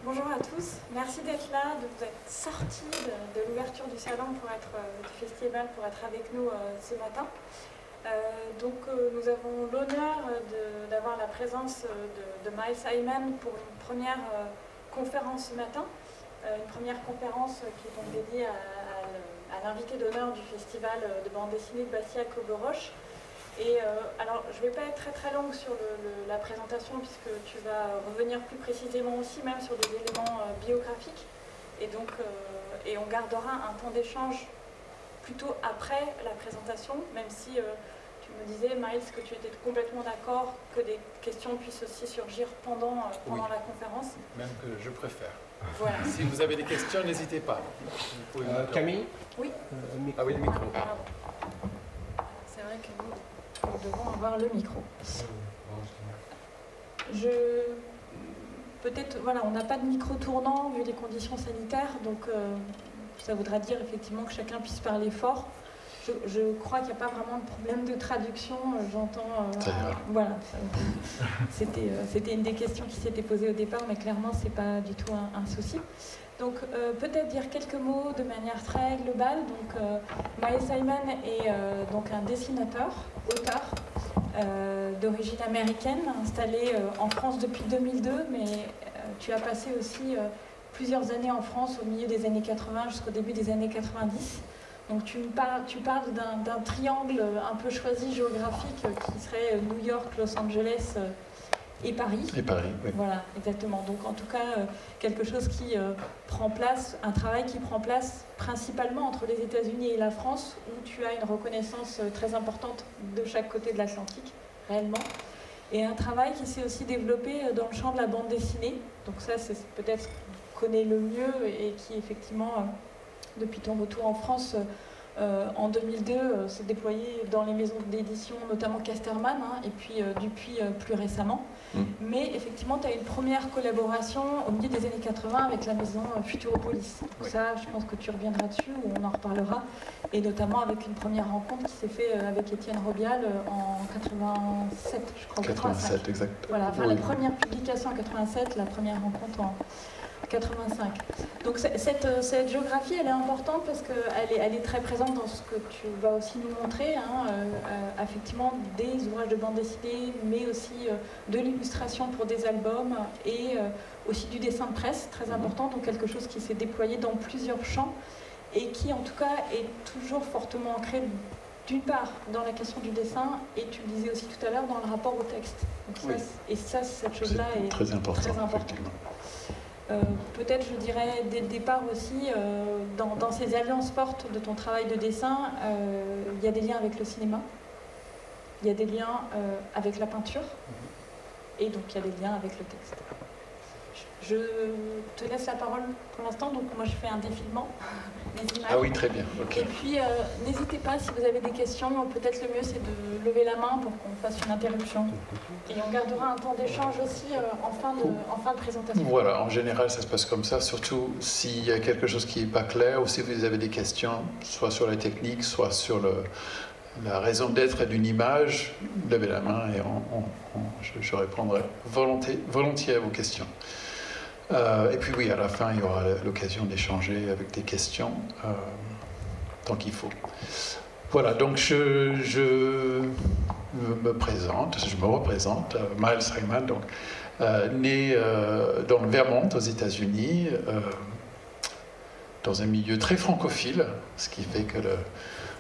Bonjour à tous, merci d'être là, de vous être sortis de l'ouverture du salon du festival pour être avec nous ce matin. Nous avons l'honneur d'avoir la présence de Miles Hyman pour une première conférence ce matin. Une première conférence qui est donc dédiée à l'invité d'honneur du festival de bande dessinée de Bastia-Coberoche. Alors, je ne vais pas être très longue sur la présentation puisque tu vas revenir plus précisément aussi même sur des éléments biographiques. Et on gardera un temps d'échange plutôt après la présentation, même si tu me disais, Miles, que tu étais complètement d'accord que des questions puissent aussi surgir pendant la conférence. Même que je préfère. Voilà. Si vous avez des questions, n'hésitez pas. Camille? Oui. Ah oui, le micro. C'est vrai que nous devons avoir le micro. Peut-être, voilà, on n'a pas de micro tournant vu les conditions sanitaires, donc ça voudra dire effectivement que chacun puisse parler fort. Je crois qu'il n'y a pas vraiment de problème de traduction, j'entends... voilà, c'était une des questions qui s'était posée au départ, mais clairement, ce n'est pas du tout un souci. Donc, peut-être dire quelques mots de manière très globale. Donc, Miles Hyman est donc un dessinateur, auteur, d'origine américaine, installé en France depuis 2002, mais tu as passé aussi plusieurs années en France au milieu des années 80 jusqu'au début des années 90. Donc tu parles d'un triangle un peu choisi géographique qui serait New York, Los Angeles et Paris. Et Paris, oui. Voilà, exactement. Donc en tout cas, quelque chose qui prend place, un travail qui prend place principalement entre les États-Unis et la France, où tu as une reconnaissance très importante de chaque côté de l'Atlantique, réellement. Et un travail qui s'est aussi développé dans le champ de la bande dessinée. Donc ça, c'est peut-être ce qu'on connaît le mieux et qui effectivement... depuis ton retour en France en 2002, s'est déployé dans les maisons d'édition, notamment Casterman, et puis Dupuis plus récemment. Mais effectivement, tu as une première collaboration au milieu des années 80 avec la maison Futuropolis. Donc ça, je pense que tu reviendras dessus, ou on en reparlera, et notamment avec une première rencontre qui s'est faite avec Étienne Robial en 87, je crois. 87, exact. Voilà, enfin, la première publication en 87, la première rencontre en 85. Donc cette géographie, elle est importante parce qu'elle est très présente dans ce que tu vas aussi nous montrer, effectivement des ouvrages de bande dessinée, mais aussi de l'illustration pour des albums et aussi du dessin de presse, très important, donc quelque chose qui s'est déployé dans plusieurs champs et qui en tout cas est toujours fortement ancré d'une part dans la question du dessin et tu le disais aussi tout à l'heure dans le rapport au texte. Donc cette chose-là est très importante. Peut-être, je dirais, dès le départ aussi, dans ces alliances fortes de ton travail de dessin, il y a des liens avec le cinéma, il y a des liens avec la peinture, et donc il y a des liens avec le texte. Je te laisse la parole pour l'instant, donc moi je fais un défilement des images. Ah oui, très bien. Okay. Et puis n'hésitez pas, si vous avez des questions, peut-être le mieux c'est de lever la main pour qu'on fasse une interruption. Et on gardera un temps d'échange aussi en fin de présentation. Voilà, en général ça se passe comme ça, surtout s'il y a quelque chose qui n'est pas clair ou si vous avez des questions, soit sur la technique, soit sur la raison d'être d'une image, levez la main et je répondrai volontiers à vos questions. Et puis oui, à la fin, il y aura l'occasion d'échanger avec des questions tant qu'il faut. Voilà, donc je me représente, Miles Hyman, donc, né dans le Vermont, aux États-Unis, dans un milieu très francophile, ce qui fait que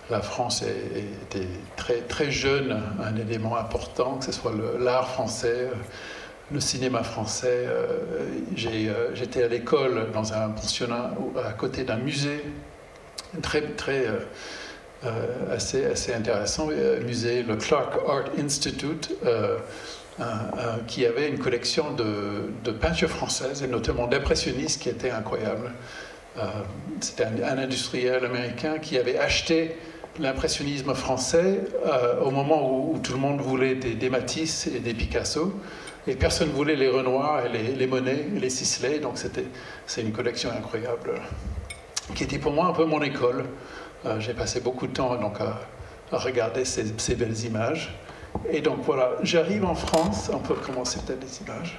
la France était très, très jeune, un élément important, que ce soit l'art français, le cinéma français. J'étais à l'école dans un pensionnat à côté d'un musée assez intéressant, musée, le Clark Art Institute, qui avait une collection de peintures françaises et notamment d'impressionnistes qui était incroyable. C'était un industriel américain qui avait acheté l'impressionnisme français au moment où tout le monde voulait des Matisse et des Picasso. Et personne ne voulait les Renoir et les Monet et les Sisley, donc c'est une collection incroyable qui était pour moi un peu mon école. J'ai passé beaucoup de temps donc, à regarder ces belles images. Et donc voilà, j'arrive en France, on peut commencer peut-être les images.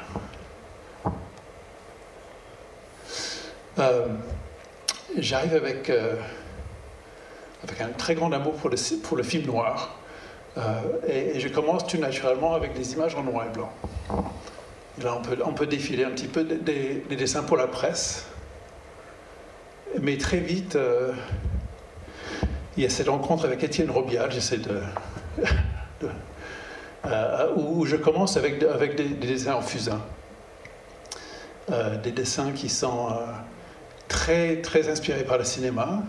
J'arrive avec un très grand amour pour le film noir. Et je commence tout naturellement avec des images en noir et blanc. Et là, on peut défiler un petit peu des dessins pour la presse. Mais très vite, il y a cette rencontre avec Étienne Robial, où je commence avec des dessins en fusain. Des dessins qui sont très, très inspirés par le cinéma,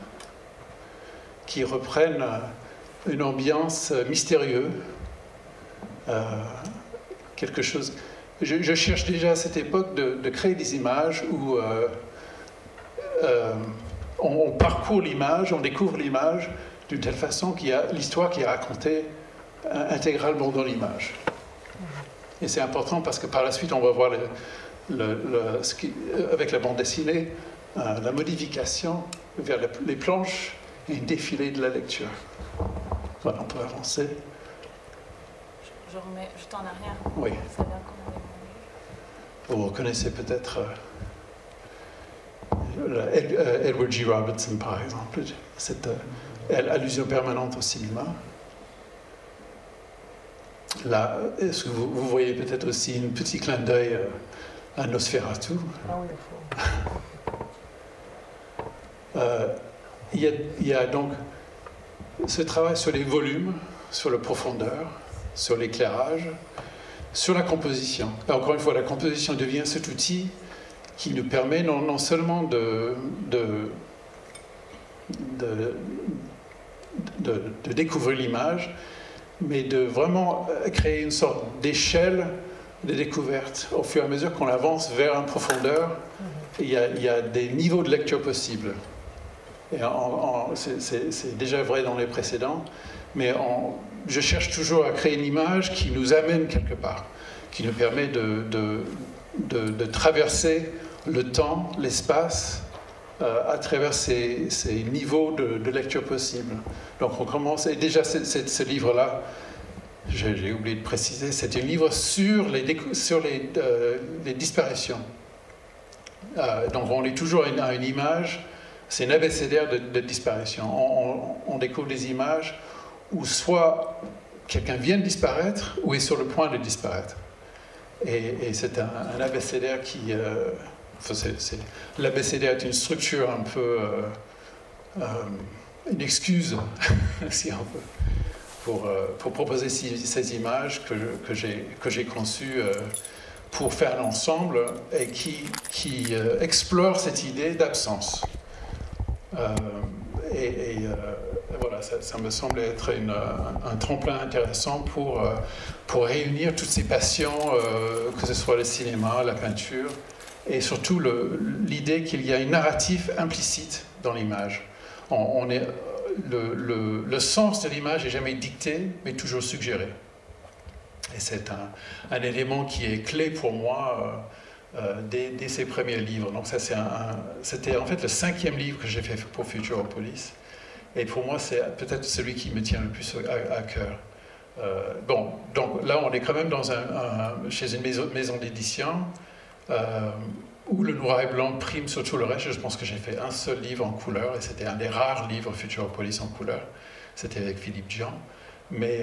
qui reprennent une ambiance mystérieuse, quelque chose. Je cherche déjà à cette époque de créer des images où on parcourt l'image, on découvre l'image d'une telle façon qu'il y a l'histoire qui est racontée intégralement dans l'image. Et c'est important parce que par la suite, on va voir avec la bande dessinée, la modification vers les planches et une défilé de la lecture. Voilà, on peut avancer. Je remets juste en arrière. Oui. Ça vient quand même. Vous reconnaissez peut-être Edward G. Robertson, par exemple, cette allusion permanente au cinéma. Là, est-ce que vous voyez peut-être aussi un petit clin d'œil à Nosferatu? Ah oui, il y a donc ce travail sur les volumes, sur la profondeur, sur l'éclairage, sur la composition. Et encore une fois, la composition devient cet outil qui nous permet non seulement de découvrir l'image, mais de vraiment créer une sorte d'échelle de découverte. Au fur et à mesure qu'on avance vers une profondeur, il y a des niveaux de lecture possibles. Et c'est déjà vrai dans les précédents, mais je cherche toujours à créer une image qui nous amène quelque part, qui nous permet de traverser le temps, l'espace, à travers ces niveaux de lecture possibles. Donc on commence, et déjà ce livre-là, j'ai oublié de préciser, c'est un livre sur les disparitions. Donc on est toujours à une image, c'est une abécédaire de disparition. On découvre des images où soit quelqu'un vient de disparaître ou est sur le point de disparaître. Et c'est un abécédaire qui... l'abécédaire est une structure un peu... une excuse, si on veut, pour proposer ces images que j'ai conçues pour faire un ensemble et qui explore cette idée d'absence. Voilà, ça me semble être un tremplin intéressant pour réunir toutes ces passions, que ce soit le cinéma, la peinture, et surtout l'idée qu'il y a une narrative implicite dans l'image. Le sens de l'image n'est jamais dicté, mais toujours suggéré. Et c'est un élément qui est clé pour moi dès ces premiers livres. Donc ça, c'était en fait le 5e livre que j'ai fait pour Futuropolis. Et pour moi, c'est peut-être celui qui me tient le plus à cœur. Donc là, on est quand même chez une maison d'édition où le noir et blanc prime sur tout le reste. Je pense que j'ai fait un seul livre en couleur, et c'était un des rares livres Futuropolis en couleur. C'était avec Philippe Jean. Mais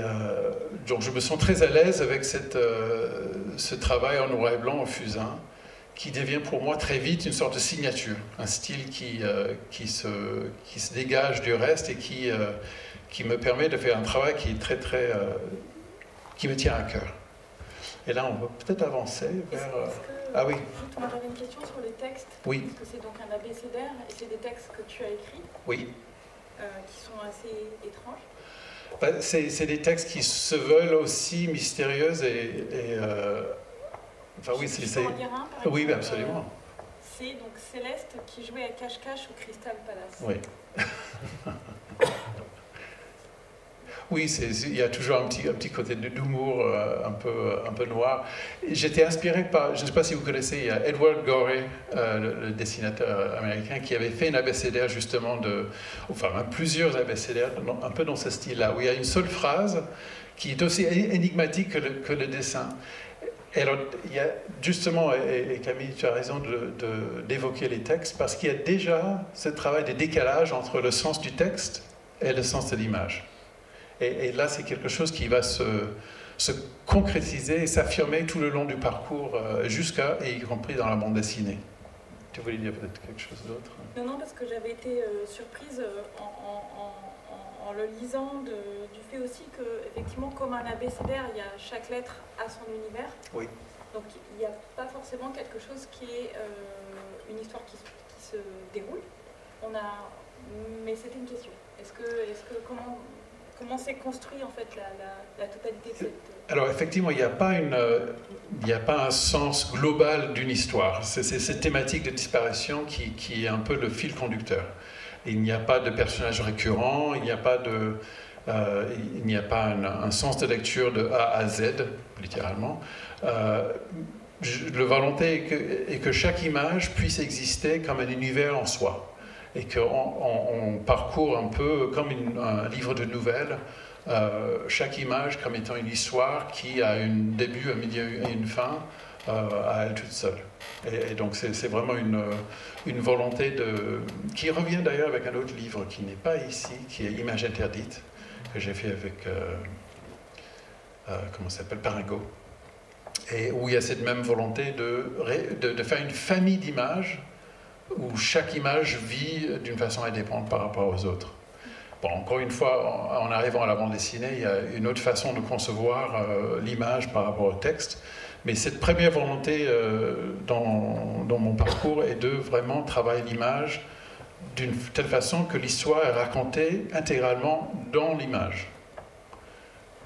donc je me sens très à l'aise avec ce travail en noir et blanc, en fusain, qui devient pour moi très vite une sorte de signature, un style qui se dégage du reste et qui me permet de faire un travail qui est très qui me tient à cœur. Et là, on va peut-être avancer vers... Ah oui. J'avais une question sur les textes. Oui. Parce que c'est donc un abécédaire et c'est des textes que tu as écrits. Oui. Qui sont assez étranges. C'est des textes qui se veulent aussi mystérieux et enfin oui, c'est... Tu peux en dire un, par exemple, oui, absolument. C'est donc Céleste qui jouait à cache-cache au Crystal Palace. Oui. Oui, il y a toujours un petit côté d'humour un peu noir. J'étais inspiré par, je ne sais pas si vous connaissez, il y a Edward Gorey, le dessinateur américain, qui avait fait une abécédaire justement plusieurs abécédaires, un peu dans ce style-là, où il y a une seule phrase qui est aussi énigmatique que le dessin. Et alors, il y a justement, et Camille, tu as raison d'évoquer les textes, parce qu'il y a déjà ce travail de décalage entre le sens du texte et le sens de l'image. Et là, c'est quelque chose qui va se concrétiser et s'affirmer tout le long du parcours, jusqu'à, et y compris dans la bande dessinée. Tu voulais dire peut-être quelque chose d'autre? Non, parce que j'avais été surprise en le lisant du fait aussi que, effectivement, comme un abécédaire, il y a chaque lettre à son univers. Oui. Donc il n'y a pas forcément quelque chose qui est une histoire qui se déroule. Mais c'était une question. Comment s'est construit en fait la totalité de cette... Alors effectivement, il n'y a pas un sens global d'une histoire. C'est cette thématique de disparition qui est un peu le fil conducteur. Il n'y a pas de personnage récurrent, il n'y a pas un sens de lecture de A à Z, littéralement. La volonté est que chaque image puisse exister comme un univers en soi. Et qu'on parcourt un peu comme un livre de nouvelles, chaque image comme étant une histoire qui a un début, un milieu et une fin à elle toute seule. Et donc c'est vraiment une volonté qui revient d'ailleurs avec un autre livre qui n'est pas ici, qui est Images interdites, que j'ai fait avec, comment ça s'appelle, Paringo. Et où il y a cette même volonté de faire une famille d'images où chaque image vit d'une façon indépendante par rapport aux autres. Bon, encore une fois, en arrivant à la bande dessinée, il y a une autre façon de concevoir l'image par rapport au texte. Mais cette première volonté dans mon parcours est de vraiment travailler l'image d'une telle façon que l'histoire est racontée intégralement dans l'image.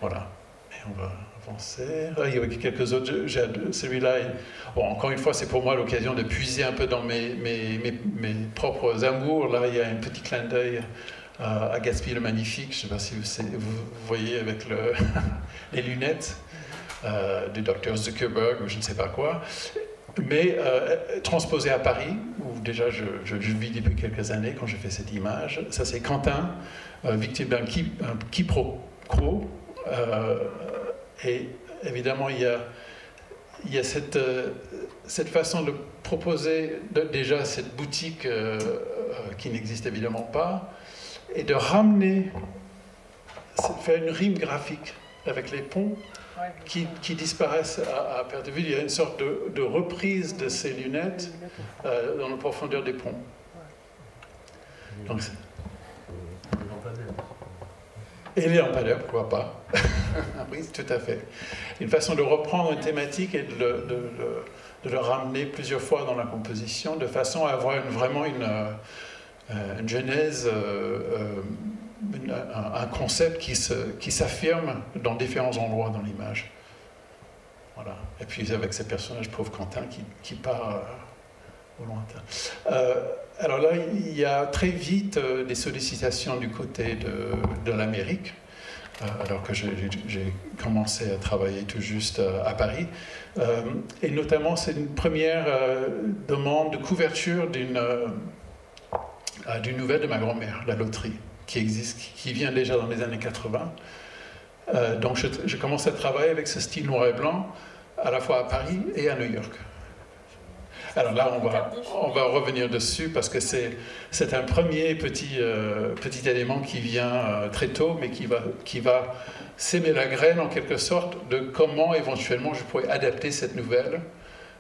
Voilà. Et on va avancer. Il y a quelques autres. Celui-là, bon, encore une fois, c'est pour moi l'occasion de puiser un peu dans mes propres amours. Là, il y a un petit clin d'œil à Gatsby le Magnifique. Je ne sais pas si vous voyez avec les lunettes du docteur Zuckerberg ou je ne sais pas quoi. Mais transposé à Paris, où déjà je vis depuis quelques années quand je fais cette image. Ça, c'est Quentin, victime d'un quiproquo. Et évidemment, il y a cette façon de proposer déjà cette boutique qui n'existe évidemment pas, et de ramener, faire une rime graphique avec les ponts qui disparaissent à perte de vue. Il y a une sorte de reprise de ces lunettes dans la profondeur des ponts. Donc, et les lampadaires, pourquoi pas? Oui, tout à fait. Une façon de reprendre une thématique et de le ramener plusieurs fois dans la composition, de façon à avoir vraiment une genèse, un concept qui s'affirme dans différents endroits dans l'image. Voilà. Et puis avec ce personnage, pauvre Quentin, qui part au lointain. Alors là, il y a très vite des sollicitations du côté de l'Amérique, alors que j'ai commencé à travailler tout juste à Paris. Et notamment, c'est une première demande de couverture d'une nouvelle de ma grand-mère, La Loterie, qui existe, qui vient déjà dans les années 80. Donc je commence à travailler avec ce style noir et blanc, à la fois à Paris et à New York. Alors là, on va revenir dessus parce que c'est un premier petit élément qui vient très tôt, mais qui va s'aimer la graine en quelque sorte de comment éventuellement je pourrais adapter cette nouvelle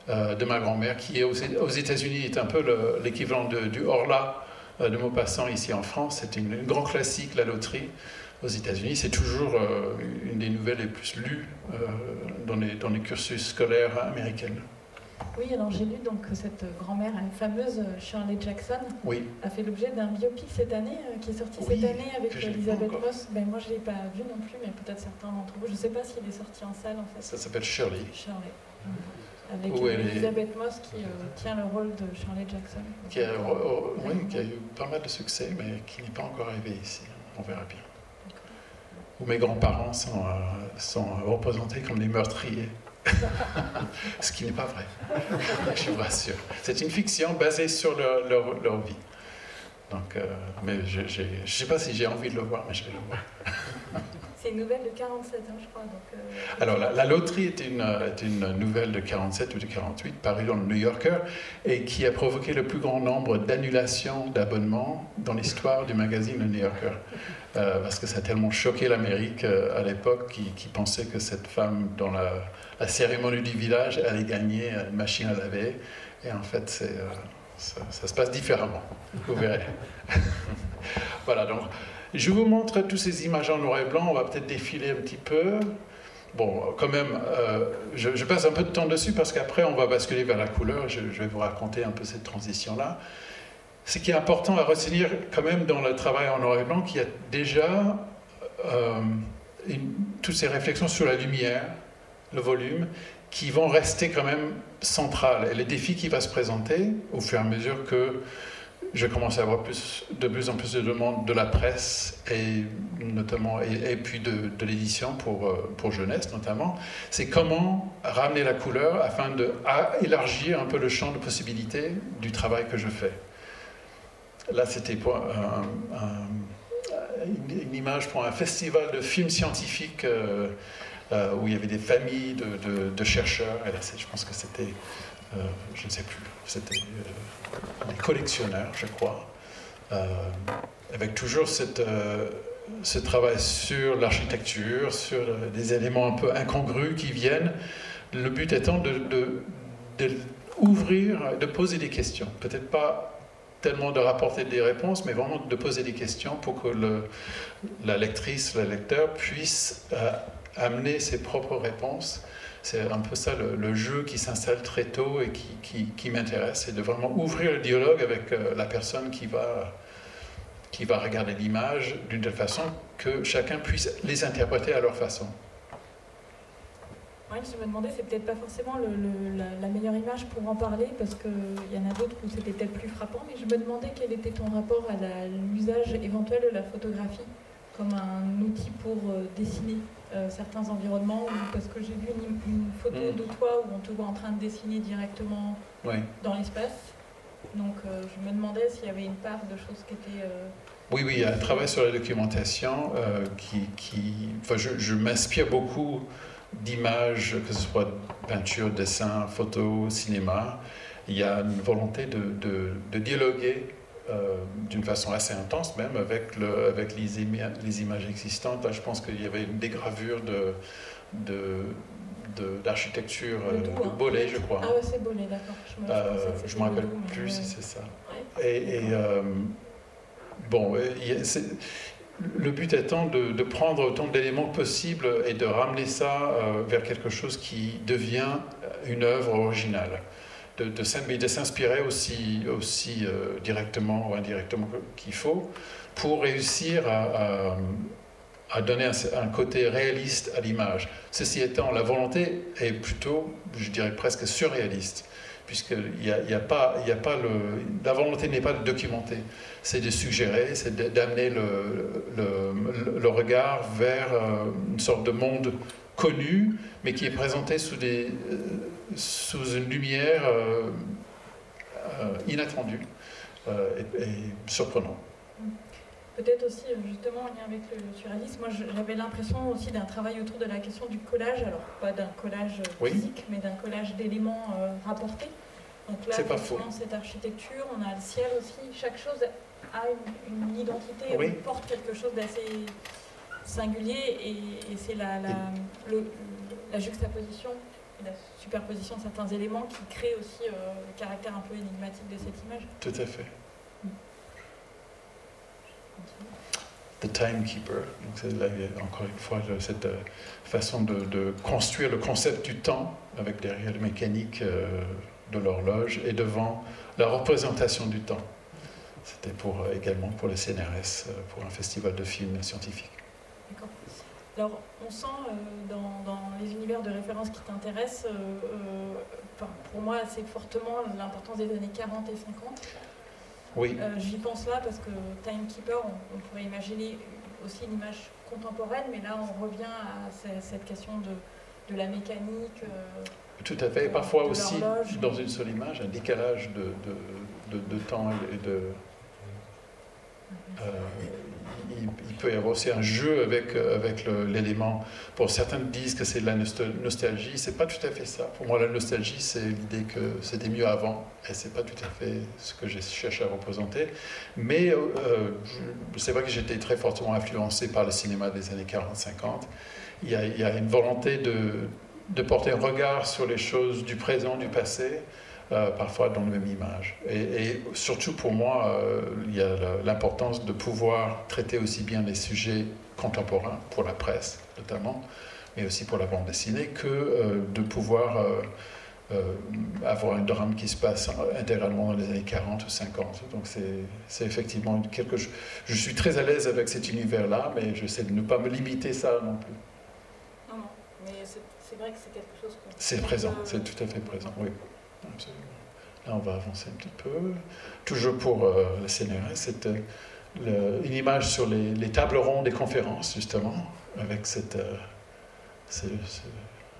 de ma grand-mère, qui est aux États-Unis est un peu l'équivalent du Horla de Maupassant ici en France. C'est une grand classique, La Loterie. Aux États-Unis, c'est toujours une des nouvelles les plus lues dans les cursus scolaires américains. Oui, alors j'ai lu donc que cette grand-mère, une fameuse Shirley Jackson, a fait l'objet d'un biopic cette année, qui est sorti cette année avec Elisabeth Moss. Ben, moi, je ne l'ai pas vu non plus, mais peut-être certains d'entre vous. Je ne sais pas s'il est sorti en salle, en fait. Ça s'appelle Shirley. Avec Elisabeth Moss qui tient le rôle de Shirley Jackson. Qui a eu pas mal de succès, mais qui n'est pas encore arrivé ici. On verra bien. Où mes grands-parents sont représentés comme des meurtriers. Ce qui n'est pas vrai, je vous rassure. C'est une fiction basée sur leur vie. Donc, mais je ne sais pas si j'ai envie de le voir, mais je vais le voir. C'est une nouvelle de 47, hein, je crois. Donc, alors, la loterie est une nouvelle de 47 ou de 48, parue dans le New Yorker, et qui a provoqué le plus grand nombre d'annulations d'abonnements dans l'histoire du magazine Le New Yorker. Parce que ça a tellement choqué l'Amérique à l'époque, qui pensait que cette femme, dans la cérémonie du village, allait gagner une machine à laver. Et en fait, ça se passe différemment. Vous verrez. Voilà, donc... Je vous montre toutes ces images en noir et blanc, on va peut-être défiler un petit peu. Bon, quand même, je passe un peu de temps dessus parce qu'après on va basculer vers la couleur, je vais vous raconter un peu cette transition-là. Ce qui est important à retenir quand même dans le travail en noir et blanc, qu'il y a déjà toutes ces réflexions sur la lumière, le volume, qui vont rester quand même centrales. Et les défis qui vont se présenter au fur et à mesure que je commence à avoir de plus en plus de demandes de la presse et puis de l'édition pour jeunesse notamment, c'est comment ramener la couleur afin d'élargir un peu le champ de possibilités du travail que je fais. Là, c'était pour une image pour un festival de films scientifiques où il y avait des familles de chercheurs. Et là, je pense que c'était... je ne sais plus, c'était des collectionneurs, je crois, avec toujours ce travail sur l'architecture, sur des éléments un peu incongrus qui viennent, le but étant d'ouvrir, de poser des questions, peut-être pas tellement de rapporter des réponses, mais vraiment de poser des questions pour que la lectrice, le lecteur puisse amener ses propres réponses. C'est un peu ça le jeu qui s'installe très tôt et qui m'intéresse, c'est de vraiment ouvrir le dialogue avec la personne qui va regarder l'image d'une telle façon que chacun puisse les interpréter à leur façon. Ouais, je me demandais, c'est peut-être pas forcément la meilleure image pour en parler, parce qu'il y en a d'autres où c'était peut-être plus frappant, mais je me demandais quel était ton rapport à l'usage éventuel de la photographie comme un outil pour dessiner certains environnements, parce que j'ai vu une photo de toi où on te voit en train de dessiner directement dans l'espace. Donc je me demandais s'il y avait une part de choses qui étaient... Oui, il y a un travail sur la documentation enfin, je m'inspire beaucoup d'images, que ce soit peinture, dessin, photo, cinéma. Il y a une volonté de dialoguer d'une façon assez intense même avec les images existantes. Là, je pense qu'il y avait des gravures d'architecture de Bollé, je crois. Ah ouais, c'est Bollé, d'accord. Je ne me rappelle plus si c'est ça. Ouais. Bon, le but étant de prendre autant d'éléments que possible et de ramener ça vers quelque chose qui devient une œuvre originale. De s'inspirer aussi directement ou indirectement qu'il faut pour réussir à donner un côté réaliste à l'image. Ceci étant, la volonté est plutôt, je dirais presque surréaliste, puisqu'il y a pas la volonté n'est pas de documenter, c'est de suggérer, c'est d'amener le regard vers une sorte de monde connu, mais qui est présenté sous une lumière inattendue et surprenante. Peut-être aussi, justement, en lien avec le surréalisme, moi j'avais l'impression aussi d'un travail autour de la question du collage, alors pas d'un collage physique, mais d'un collage d'éléments rapportés. Donc là, effectivement, cette architecture, on a le ciel aussi, chaque chose a une identité, on porte quelque chose d'assez singulier, et c'est la juxtaposition, la superposition de certains éléments qui crée aussi le caractère un peu énigmatique de cette image. Tout à fait. The Timekeeper, donc c'est là, encore une fois cette façon de construire le concept du temps avec derrière la mécanique de l'horloge et devant la représentation du temps. C'était également pour le CNRS, pour un festival de films scientifiques. D'accord. Alors, on sent dans les univers de référence qui t'intéressent, pour moi assez fortement l'importance des années 40 et 50. Oui. J'y pense là parce que Timekeeper, on pourrait imaginer aussi une image contemporaine, mais là on revient à cette question de la mécanique. Tout à fait, et parfois aussi dans une seule image, un décalage de temps et il peu héros, c'est un jeu avec l'élément. Pour certains disent que c'est de la nostalgie, c'est pas tout à fait ça. Pour moi, la nostalgie, c'est l'idée que c'était mieux avant, et c'est pas tout à fait ce que j'ai cherché à représenter. Mais c'est vrai que j'étais très fortement influencé par le cinéma des années 40-50. Il y a une volonté de porter un regard sur les choses du présent, du passé, parfois dans la même image. Et surtout pour moi, il y a l'importance de pouvoir traiter aussi bien les sujets contemporains, pour la presse notamment, mais aussi pour la bande dessinée, que de pouvoir avoir un drame qui se passe intégralement dans les années 40 ou 50. Donc c'est effectivement quelque chose... Je suis très à l'aise avec cet univers-là, mais j'essaie de ne pas me limiter ça non plus. Non, mais c'est vrai que c'est quelque chose... C'est présent, c'est tout à fait présent, oui. Absolument. Là, on va avancer un petit peu. Toujours pour le CNRS, c'est une image sur les tables rondes des conférences, justement, avec ce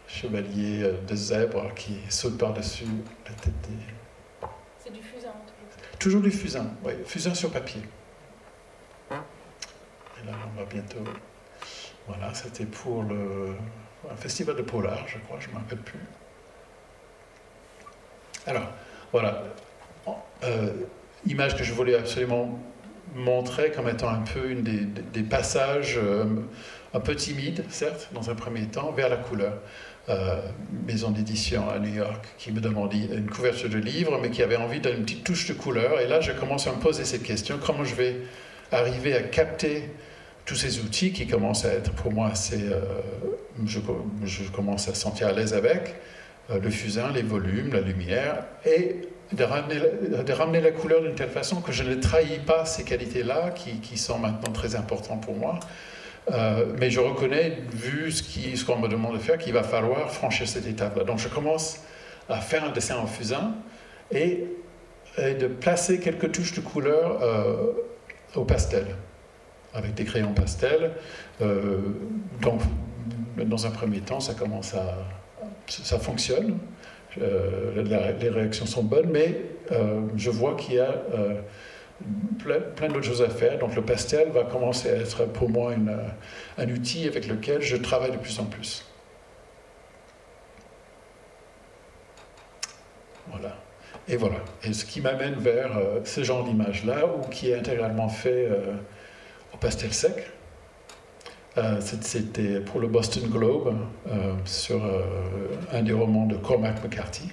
chevalier de zèbre qui saute par-dessus la tête des... C'est du fusain, en tout cas. Toujours du fusain, oui, fusain sur papier. Et là, on va bientôt... Voilà, c'était pour un festival de polar, je crois, je ne me rappelle plus. Alors, voilà, image que je voulais absolument montrer comme étant un peu des passages un peu timides, certes, dans un premier temps, vers la couleur. Maison d'édition à New York qui me demandait une couverture de livre, mais qui avait envie d'une petite touche de couleur. Et là, je commence à me poser cette question, comment je vais arriver à capter tous ces outils qui commencent à être pour moi assez... je commence à sentir à l'aise avec le fusain, les volumes, la lumière, et de ramener la couleur d'une telle façon que je ne trahis pas ces qualités-là qui sont maintenant très importantes pour moi. Mais je reconnais, vu ce qu'on me demande de faire, qu'il va falloir franchir cette étape-là. Donc je commence à faire un dessin en fusain et de placer quelques touches de couleur au pastel, avec des crayons pastel. Donc, dans un premier temps, ça fonctionne. Les réactions sont bonnes, mais je vois qu'il y a plein d'autres choses à faire. Donc le pastel va commencer à être pour moi un outil avec lequel je travaille de plus en plus. Voilà. Et voilà. Et ce qui m'amène vers ce genre d'image-là, ou qui est intégralement fait au pastel sec. C'était pour le Boston Globe, sur un des romans de Cormac McCarthy.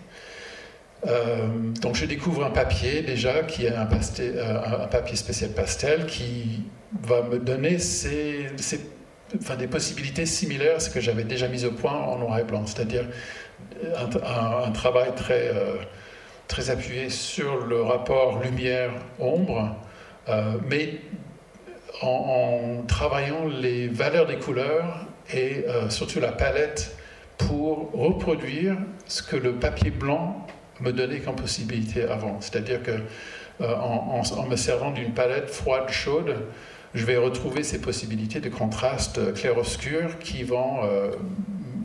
Donc je découvre un papier déjà qui est un papier spécial pastel qui va me donner des possibilités similaires à ce que j'avais déjà mis au point en noir et blanc, c'est-à-dire un travail très appuyé sur le rapport lumière-ombre, mais en travaillant les valeurs des couleurs et surtout la palette pour reproduire ce que le papier blanc me donnait comme possibilité avant. C'est-à-dire que en me servant d'une palette froide, chaude, je vais retrouver ces possibilités de contraste clair-obscur qui vont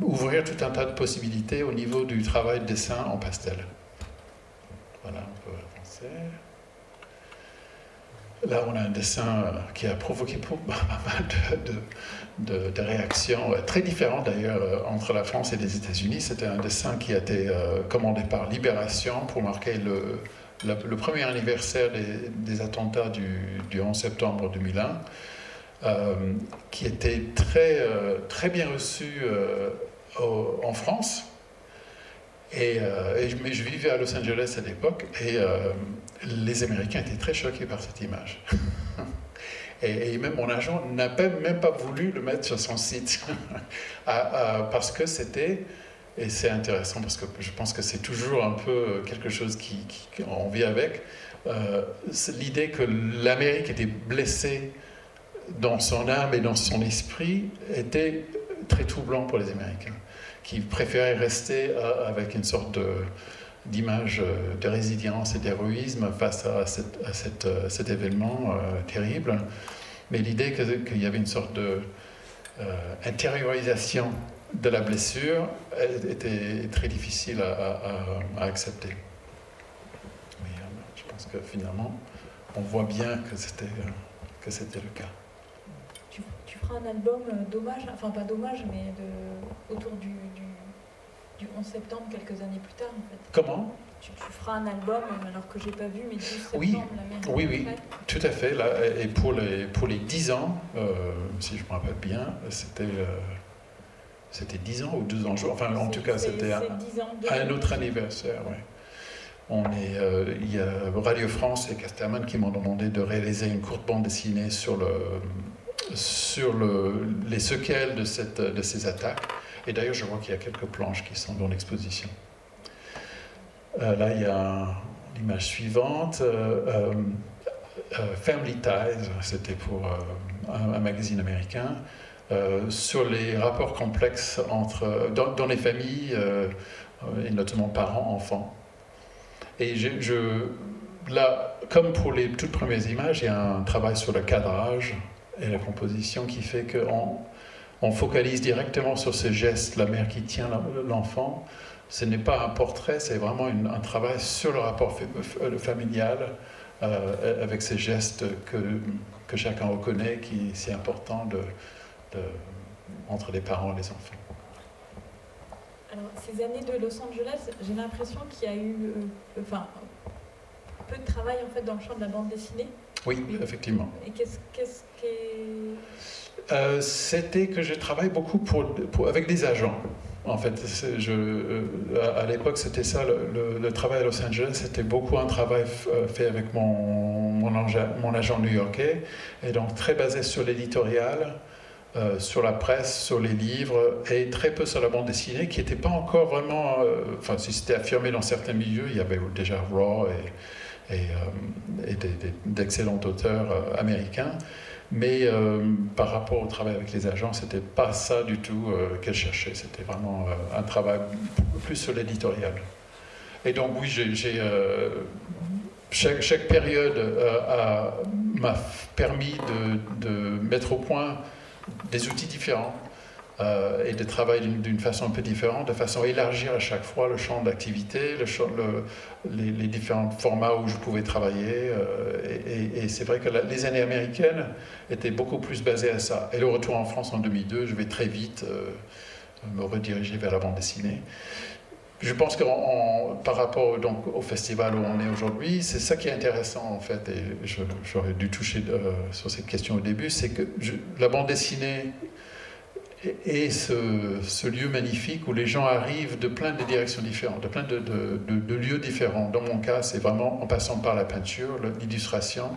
ouvrir tout un tas de possibilités au niveau du travail de dessin en pastel. Voilà, on peut avancer. Là, on a un dessin qui a provoqué pas mal de réactions très différentes d'ailleurs entre la France et les États-Unis. C'était un dessin qui a été commandé par Libération pour marquer le premier anniversaire des attentats du 11 septembre 2001, qui était très bien reçu en France. Mais je vivais à Los Angeles à l'époque et les Américains étaient très choqués par cette image. Et même mon agent n'a même pas voulu le mettre sur son site parce que c'était, et c'est intéressant parce que je pense que c'est toujours un peu quelque chose qu'on vit avec, l'idée que l'Amérique était blessée dans son âme et dans son esprit était très troublant pour les Américains, qui préféraient rester avec une sorte d'image de résilience et d'héroïsme face à cet événement terrible. Mais l'idée qu'il y avait une sorte d'intériorisation de la blessure était très difficile à accepter. Mais je pense que finalement, on voit bien que c'était le cas. Tu feras un album d'hommage, enfin pas d'hommage, mais autour du 11 septembre, quelques années plus tard en fait. Comment? Tu feras un album, alors que j'ai pas vu, mais 12 septembre, Oui, l'Amérique. oui, tout à fait. Là, et pour les 10 ans, si je me rappelle bien, c'était 10 ans ou 12 ans. Enfin, en tout cas, c'était un autre anniversaire. Ouais. Il y a Radio France et Casterman qui m'ont demandé de réaliser une courte bande dessinée sur les séquelles de ces attaques. Et d'ailleurs, je vois qu'il y a quelques planches qui sont dans l'exposition. Là, il y a l'image suivante. Family Ties, c'était pour un magazine américain, sur les rapports complexes dans les familles, et notamment parents-enfants. Et là, comme pour les toutes premières images, il y a un travail sur le cadrage et la composition qui fait qu'on focalise directement sur ce geste, la mère qui tient l'enfant. Ce n'est pas un portrait, c'est vraiment un travail sur le rapport familial, avec ces gestes que chacun reconnaît, qui est si important entre les parents et les enfants. Alors, ces années de Los Angeles, j'ai l'impression qu'il y a eu peu de travail en fait, dans le champ de la bande dessinée. Oui, effectivement. Et qu'est-ce qui est... C'était que je travaille beaucoup avec des agents. En fait, à l'époque, c'était ça, le travail à Los Angeles, c'était beaucoup un travail fait avec mon agent new-yorkais, et donc très basé sur l'éditorial, sur la presse, sur les livres, et très peu sur la bande dessinée, qui n'était pas encore vraiment... Enfin, si c'était affirmé dans certains milieux, il y avait déjà Raw et d'excellents auteurs américains. Mais par rapport au travail avec les agents, c'était pas ça du tout qu'elle cherchait. C'était vraiment un travail plus sur l'éditorial. Et donc oui, chaque période m'a permis de mettre au point des outils différents et de travailler d'une façon un peu différente, de façon à élargir à chaque fois le champ d'activité, les différents formats où je pouvais travailler. Et c'est vrai que les années américaines étaient beaucoup plus basées à ça. Et le retour en France en 2002, je vais très vite me rediriger vers la bande dessinée. Je pense que par rapport donc, au festival où on est aujourd'hui, c'est ça qui est intéressant en fait, et j'aurais dû toucher sur cette question au début, c'est que la bande dessinée est ce lieu magnifique où les gens arrivent de plein de directions différentes, de plein de lieux différents. Dans mon cas, c'est vraiment en passant par la peinture, l'illustration.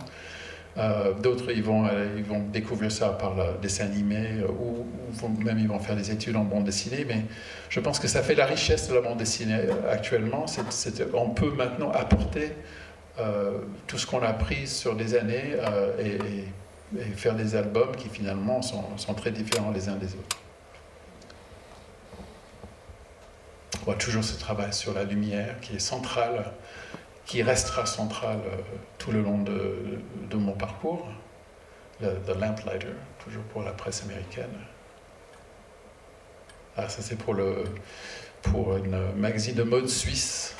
D'autres, ils vont découvrir ça par le dessin animé ou même ils vont faire des études en bande dessinée. Mais je pense que ça fait la richesse de la bande dessinée actuellement. On peut maintenant apporter tout ce qu'on a appris sur des années et faire des albums qui finalement sont très différents les uns des autres. On voit toujours ce travail sur la lumière qui est central, qui restera central tout le long de mon parcours, The Lamplighter, toujours pour la presse américaine. Ah, ça c'est pour une magazine de mode suisse.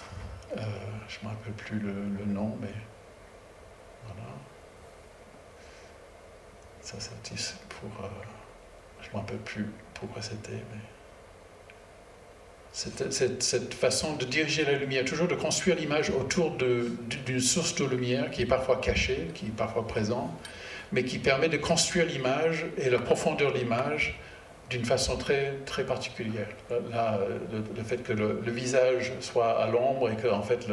Je ne me rappelle plus le nom, mais voilà. Ça c'est pour... je ne me rappelle plus pourquoi c'était, mais... Cette façon de diriger la lumière, toujours de construire l'image autour d'une source de lumière qui est parfois cachée, qui est parfois présente, mais qui permet de construire l'image et la profondeur de l'image d'une façon très, très particulière. Là, le fait que le visage soit à l'ombre et que en fait,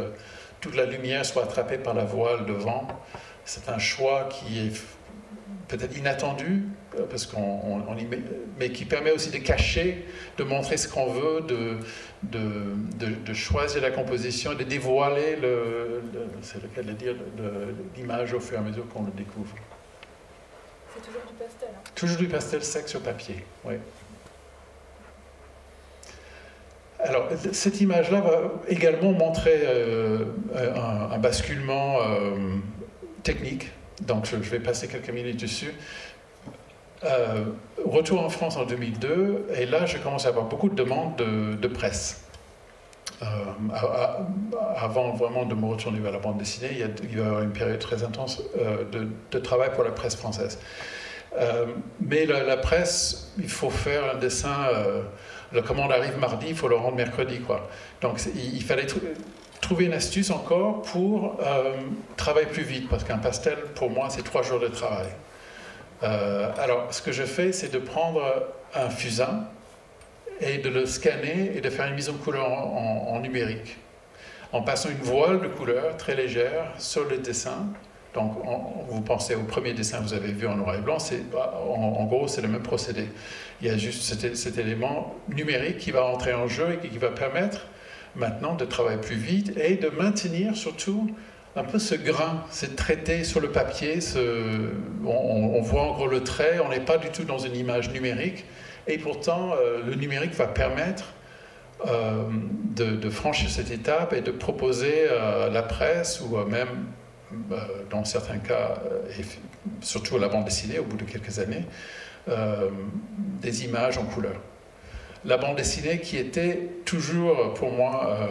toute la lumière soit attrapée par la voile devant, c'est un choix qui est peut-être inattendu, parce mais qui permet aussi de cacher, de montrer ce qu'on veut, de choisir la composition, de dévoiler c'est le cas de dire, l'image au fur et à mesure qu'on le découvre. C'est toujours du pastel. Hein. Toujours du pastel sec sur papier, oui. Alors, cette image-là va également montrer un basculement technique. Donc, je vais passer quelques minutes dessus. Retour en France en 2002, et là, je commence à avoir beaucoup de demandes de presse. Avant vraiment de me retourner vers la bande dessinée, il y a eu une période très intense de travail pour la presse française. Mais la presse, il faut faire un dessin, la commande arrive mardi, il faut le rendre mercredi, quoi. Donc il fallait trouver une astuce encore pour travailler plus vite, parce qu'un pastel, pour moi, c'est 3 jours de travail. Alors, ce que je fais, c'est de prendre un fusain et de le scanner et de faire une mise en couleur en numérique, en passant une voile de couleur très légère sur le dessin. Donc, vous pensez au premier dessin que vous avez vu en noir et blanc, en gros, c'est le même procédé. Il y a juste cet élément numérique qui va entrer en jeu et qui va permettre maintenant de travailler plus vite et de maintenir surtout un peu ce grain, c'est traité sur le papier, on voit en gros le trait, on n'est pas du tout dans une image numérique, et pourtant le numérique va permettre de franchir cette étape et de proposer à la presse ou même dans certains cas, et surtout à la bande dessinée au bout de quelques années, des images en couleur. La bande dessinée qui était toujours pour moi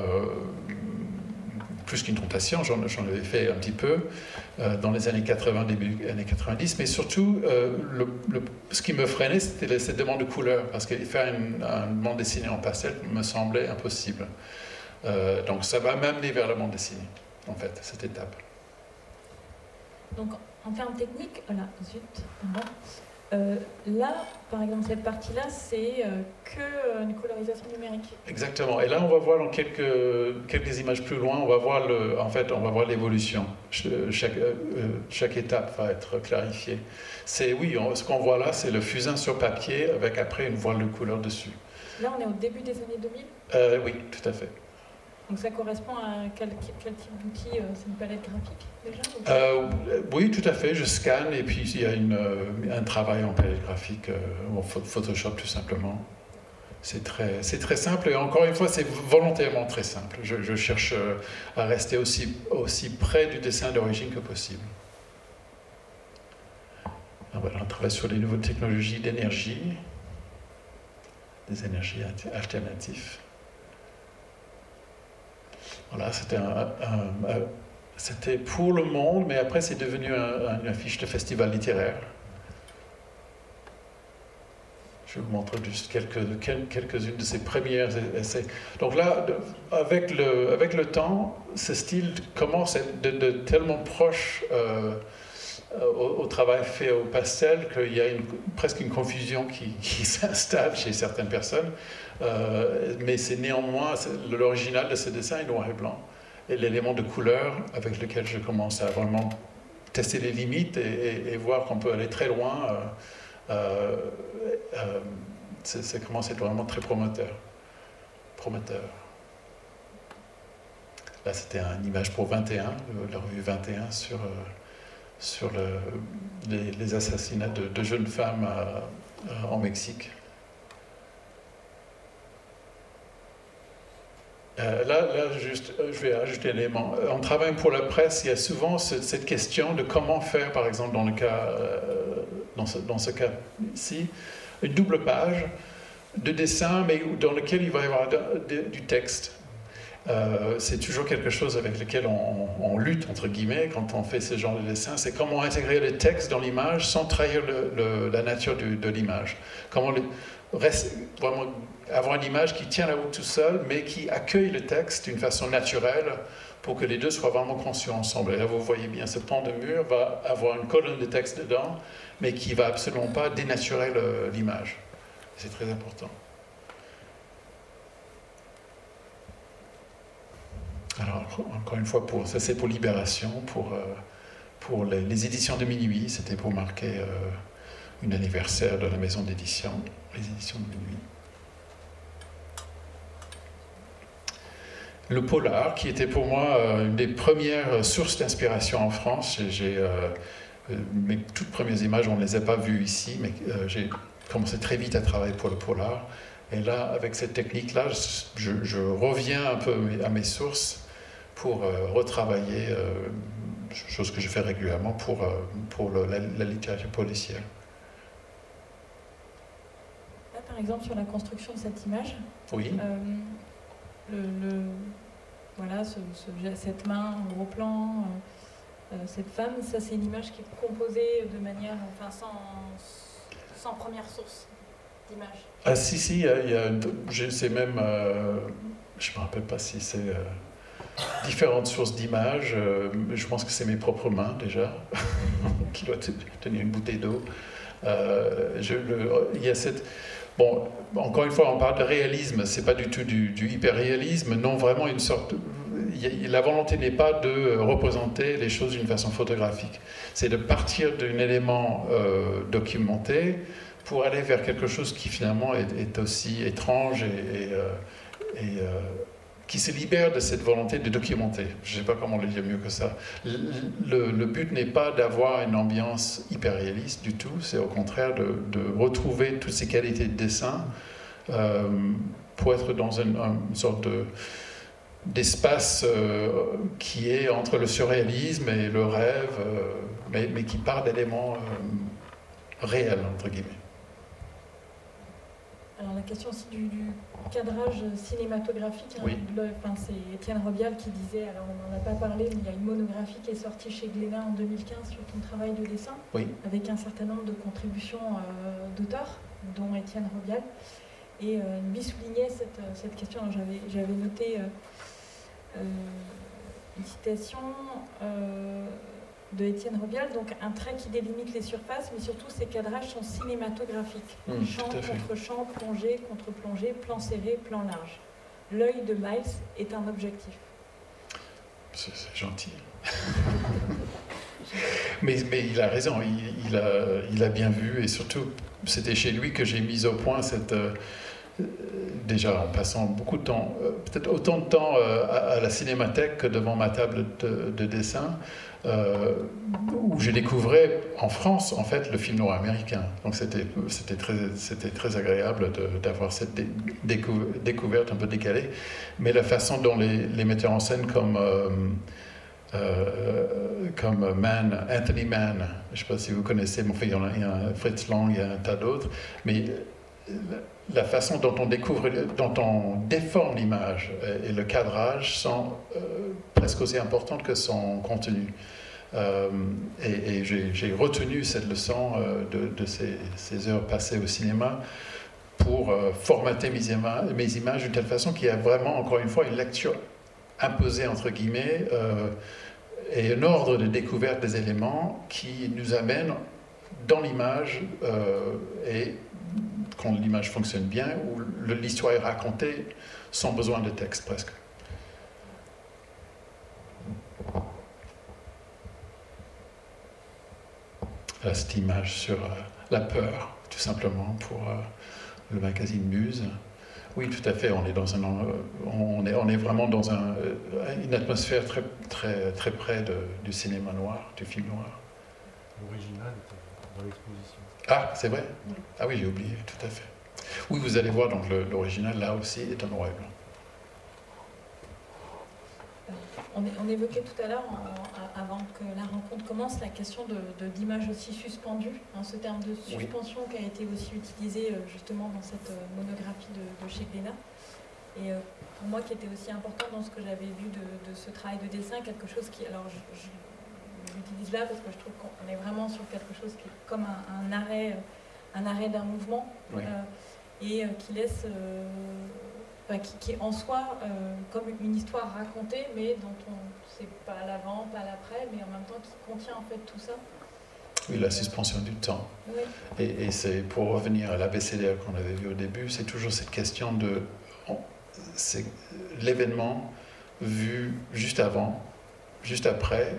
plus qu'une tentation, j'en avais fait un petit peu dans les années 80, début années 90, mais surtout ce qui me freinait, c'était cette demande de couleur, parce que faire une bande dessinée en pastel me semblait impossible. Donc ça va m'amener vers la bande dessinée, en fait, cette étape. Donc en termes techniques, voilà, zut, pardon. Là, par exemple, cette partie-là, c'est que une colorisation numérique. Exactement. Et là, on va voir dans quelques images plus loin, on va voir on va voir l'évolution. Chaque étape va être clarifiée. Oui, ce qu'on voit là, c'est le fusain sur papier avec après une voile de couleur dessus. Là, on est au début des années 2000 ? Oui, tout à fait. Donc ça correspond à quel type d'outil? C'est une palette graphique déjà Oui, tout à fait. Je scanne et puis il y a un travail en palette graphique, en Photoshop tout simplement. C'est très simple et encore une fois, c'est volontairement très simple. Je cherche à rester aussi près du dessin d'origine que possible. Alors voilà, on travaille sur les nouvelles technologies d'énergie, des énergies alternatives. Voilà, c'était pour le monde, mais après c'est devenu une affiche de festival littéraire. Je vous montre juste quelques-unes de ces premières essais. Donc là, avec le temps, ce style commence à être de tellement proche au travail fait au pastel qu'il y a presque une confusion qui s'installe chez certaines personnes. Mais c'est néanmoins, l'original de ce dessin est noir et blanc. Et l'élément de couleur avec lequel je commence à vraiment tester les limites et voir qu'on peut aller très loin, ça commence à être vraiment très prometteur. Là, c'était une image pour 21, la revue 21 sur les assassinats de jeunes femmes en Mexique. Là, je vais ajouter un élément. En travaillant pour la presse, il y a souvent cette question de comment faire, par exemple, dans ce cas-ci, une double page de dessin, mais dans lequel il va y avoir du texte. C'est toujours quelque chose avec lequel on lutte, entre guillemets, quand on fait ce genre de dessin. C'est comment intégrer le texte dans l'image sans trahir la nature de l'image. Comment vraiment avoir une image qui tient la route tout seul, mais qui accueille le texte d'une façon naturelle pour que les deux soient vraiment conçus ensemble. Et là, vous voyez bien, ce pan de mur va avoir une colonne de texte dedans, mais qui ne va absolument pas dénaturer l'image. C'est très important. Alors, encore une fois, ça c'est pour Libération, pour les éditions de minuit, c'était pour marquer un anniversaire de la maison d'édition, les éditions de minuit. Le polar, qui était pour moi une des premières sources d'inspiration en France. Mes toutes premières images, on ne les a pas vues ici, mais j'ai commencé très vite à travailler pour le polar. Et là, avec cette technique-là, je reviens un peu à mes sources pour retravailler, chose que je fais régulièrement pour la littérature policière. Là, par exemple, sur la construction de cette image, oui. Voilà, cette main en gros plan, cette femme. Ça, c'est une image qui est composée de manière, enfin, sans première source d'image. Ah si, c'est même, je ne me rappelle pas si c'est différentes sources d'images. Je pense que c'est mes propres mains déjà, qui doivent tenir une bouteille d'eau. Il y a cette... Bon, encore une fois, on parle de réalisme, c'est pas du tout du hyper-réalisme, non, vraiment une sorte... La volonté n'est pas de représenter les choses d'une façon photographique, c'est de partir d'un élément documenté pour aller vers quelque chose qui finalement est aussi étrange et qui se libère de cette volonté de documenter. Je ne sais pas comment le dire mieux que ça. Le but n'est pas d'avoir une ambiance hyper réaliste du tout, c'est au contraire de retrouver toutes ces qualités de dessin pour être dans une sorte d'espace qui est entre le surréalisme et le rêve, mais qui part d'éléments réels, entre guillemets. Alors la question aussi du cadrage cinématographique, oui. C'est Étienne Robial qui disait, alors on n'en a pas parlé, mais il y a une monographie qui est sortie chez Glénat en 2015 sur ton travail de dessin, oui. avec un certain nombre de contributions d'auteurs, dont Étienne Robial. Et lui soulignait cette question. J'avais noté une citation de Étienne Robial, donc un trait qui délimite les surfaces, mais surtout ces cadrages sont cinématographiques. Champ contre champ, plongée contre plongée, plan serré, plan large. L'œil de Miles est un objectif. C'est gentil. mais il a raison, il a bien vu, et surtout, c'était chez lui que j'ai mis au point cette... déjà en passant beaucoup de temps, peut-être autant de temps à la cinémathèque que devant ma table de dessin, où je découvrais en France en fait le film noir américain. Donc c'était très agréable d'avoir cette découverte un peu décalée, mais la façon dont les metteurs en scène comme Anthony Mann, je ne sais pas si vous connaissez, mais enfin, il y a Fritz Lang, il y a un tas d'autres, mais la façon dont on découvre, dont on déforme l'image et le cadrage sont presque aussi importantes que son contenu. Et j'ai retenu cette leçon de ces heures passées au cinéma pour formater mes images d'une telle façon qu'il y a vraiment, encore une fois, une lecture imposée, entre guillemets, et un ordre de découverte des éléments qui nous amène dans l'image et quand l'image fonctionne bien, où l'histoire est racontée sans besoin de texte presque. Là, cette image sur la peur, tout simplement, pour le magazine Muse. Oui, tout à fait, on est vraiment dans une atmosphère très près du cinéma noir, du film noir. L'original était dans l'exposition. Ah, c'est vrai? Ah oui, j'ai oublié, tout à fait. Oui, vous allez voir, donc l'original, là aussi, est en noir et blanc. On évoquait tout à l'heure, avant que la rencontre commence, la question d'image aussi suspendue, ce terme de suspension qui a été aussi utilisé justement dans cette monographie de chez Glénat. Et pour moi, qui était aussi important dans ce que j'avais vu de ce travail de dessin, quelque chose qui... Alors, je l'utilise là parce que je trouve qu'on est vraiment sur quelque chose qui est comme un arrêt d'un mouvement, oui. Et qui laisse... qui est en soi comme une histoire racontée, mais dont on ne sait pas l'avant, pas l'après, mais en même temps qui contient en fait tout ça. Oui, la suspension du temps. Oui. Et c'est pour revenir à l'abécédaire qu'on avait vu au début, c'est toujours cette question de c'est l'événement vu juste avant, juste après,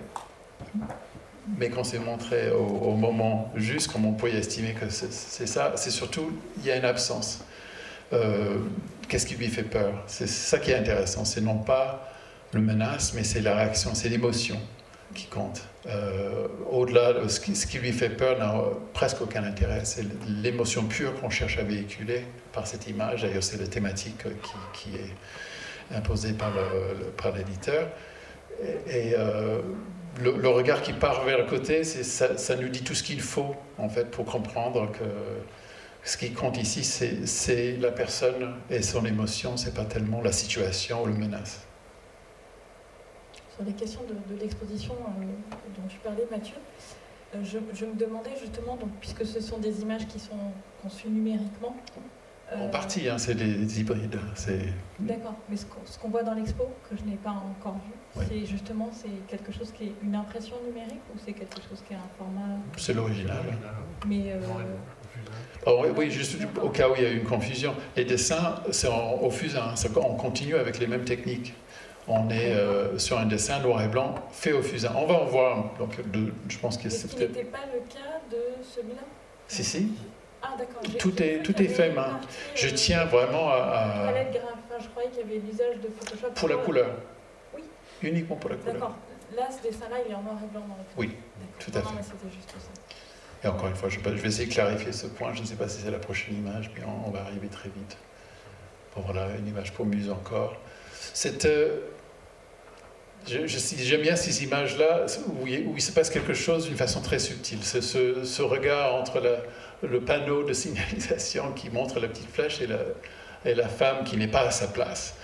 mais qu'on s'est montré au moment juste, comme on pourrait estimer que c'est ça. C'est surtout, il y a une absence. Qu'est-ce qui lui fait peur? C'est ça qui est intéressant. C'est non pas le menace, mais c'est la réaction, c'est l'émotion qui compte. Au-delà de ce qui lui fait peur n'a presque aucun intérêt. C'est l'émotion pure qu'on cherche à véhiculer par cette image. D'ailleurs, c'est la thématique qui est imposée par l'éditeur. Et le regard qui part vers le côté, ça nous dit tout ce qu'il faut, en fait, pour comprendre que ce qui compte ici, c'est la personne et son émotion, c'est pas tellement la situation ou le menace. sur les questions de l'exposition dont tu parlais, Mathieu. Je me demandais justement, donc, puisque ce sont des images qui sont conçues numériquement. En partie, hein, c'est des hybrides. D'accord, mais ce qu'on voit dans l'expo, que je n'ai pas encore vu, oui. c'est justement quelque chose qui est une impression numérique ou c'est quelque chose qui est un format... C'est l'original. Mais... oui, juste au cas où il y a eu une confusion. Les dessins, c'est au fusain, on continue avec les mêmes techniques. On est sur un dessin noir et blanc fait au fusain. On va en voir, donc je pense que c'est peut-être... Ce n'était pas le cas de celui-là? Si. Ah d'accord. Tout est fait main. Je tiens vraiment à... Palette graphe, je croyais qu'il y avait l'usage de Photoshop. Pour la couleur. Oui. Uniquement pour la couleur. D'accord. Là, ce dessin-là, il est en noir et blanc dans le photo. Oui, tout à fait. Non, mais c'était juste ça. Et encore une fois, je vais essayer de clarifier ce point. Je ne sais pas si c'est la prochaine image, mais on va arriver très vite. Bon, voilà, une image pour Muse encore. J'aime bien ces images-là où il se passe quelque chose d'une façon très subtile. C'est ce regard entre le panneau de signalisation qui montre la petite flèche et la femme qui n'est pas à sa place.